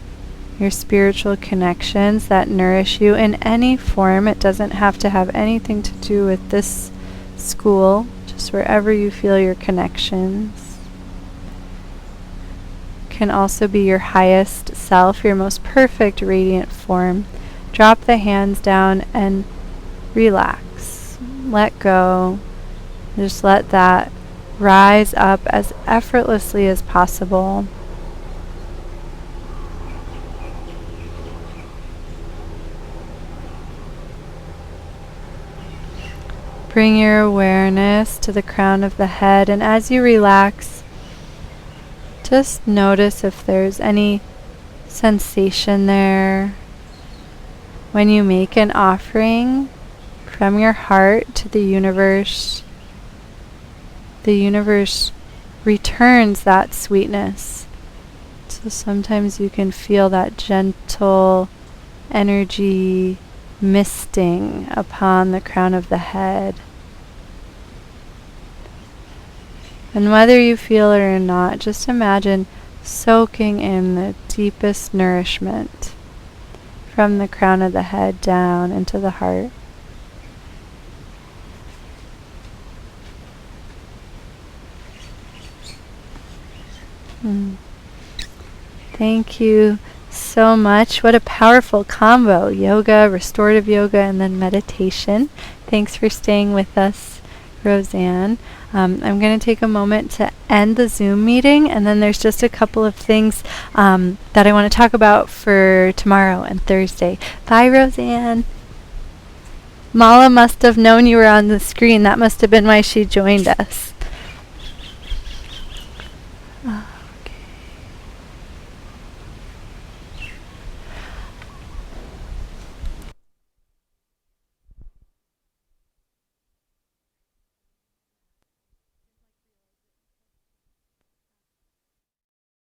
your spiritual connections that nourish you in any form. It doesn't have to have anything to do with this school, just wherever you feel your connections. Can also be your highest self, your most perfect radiant form. Drop the hands down and relax. Let go. Just let that rise up as effortlessly as possible. Bring your awareness to the crown of the head, and as you relax, just notice if there's any sensation there. When you make an offering from your heart to the universe returns that sweetness. So sometimes you can feel that gentle energy misting upon the crown of the head. And whether you feel it or not, just imagine soaking in the deepest nourishment from the crown of the head down into the heart. Thank you so much. What a powerful combo. Yoga, restorative yoga, and then meditation. Thanks for staying with us, Roseanne. I'm going to take a moment to end the Zoom meeting, and then there's just a couple of things that I want to talk about for tomorrow and Thursday. Bye, Roseanne. Mala must have known you were on the screen. That must have been why she joined us.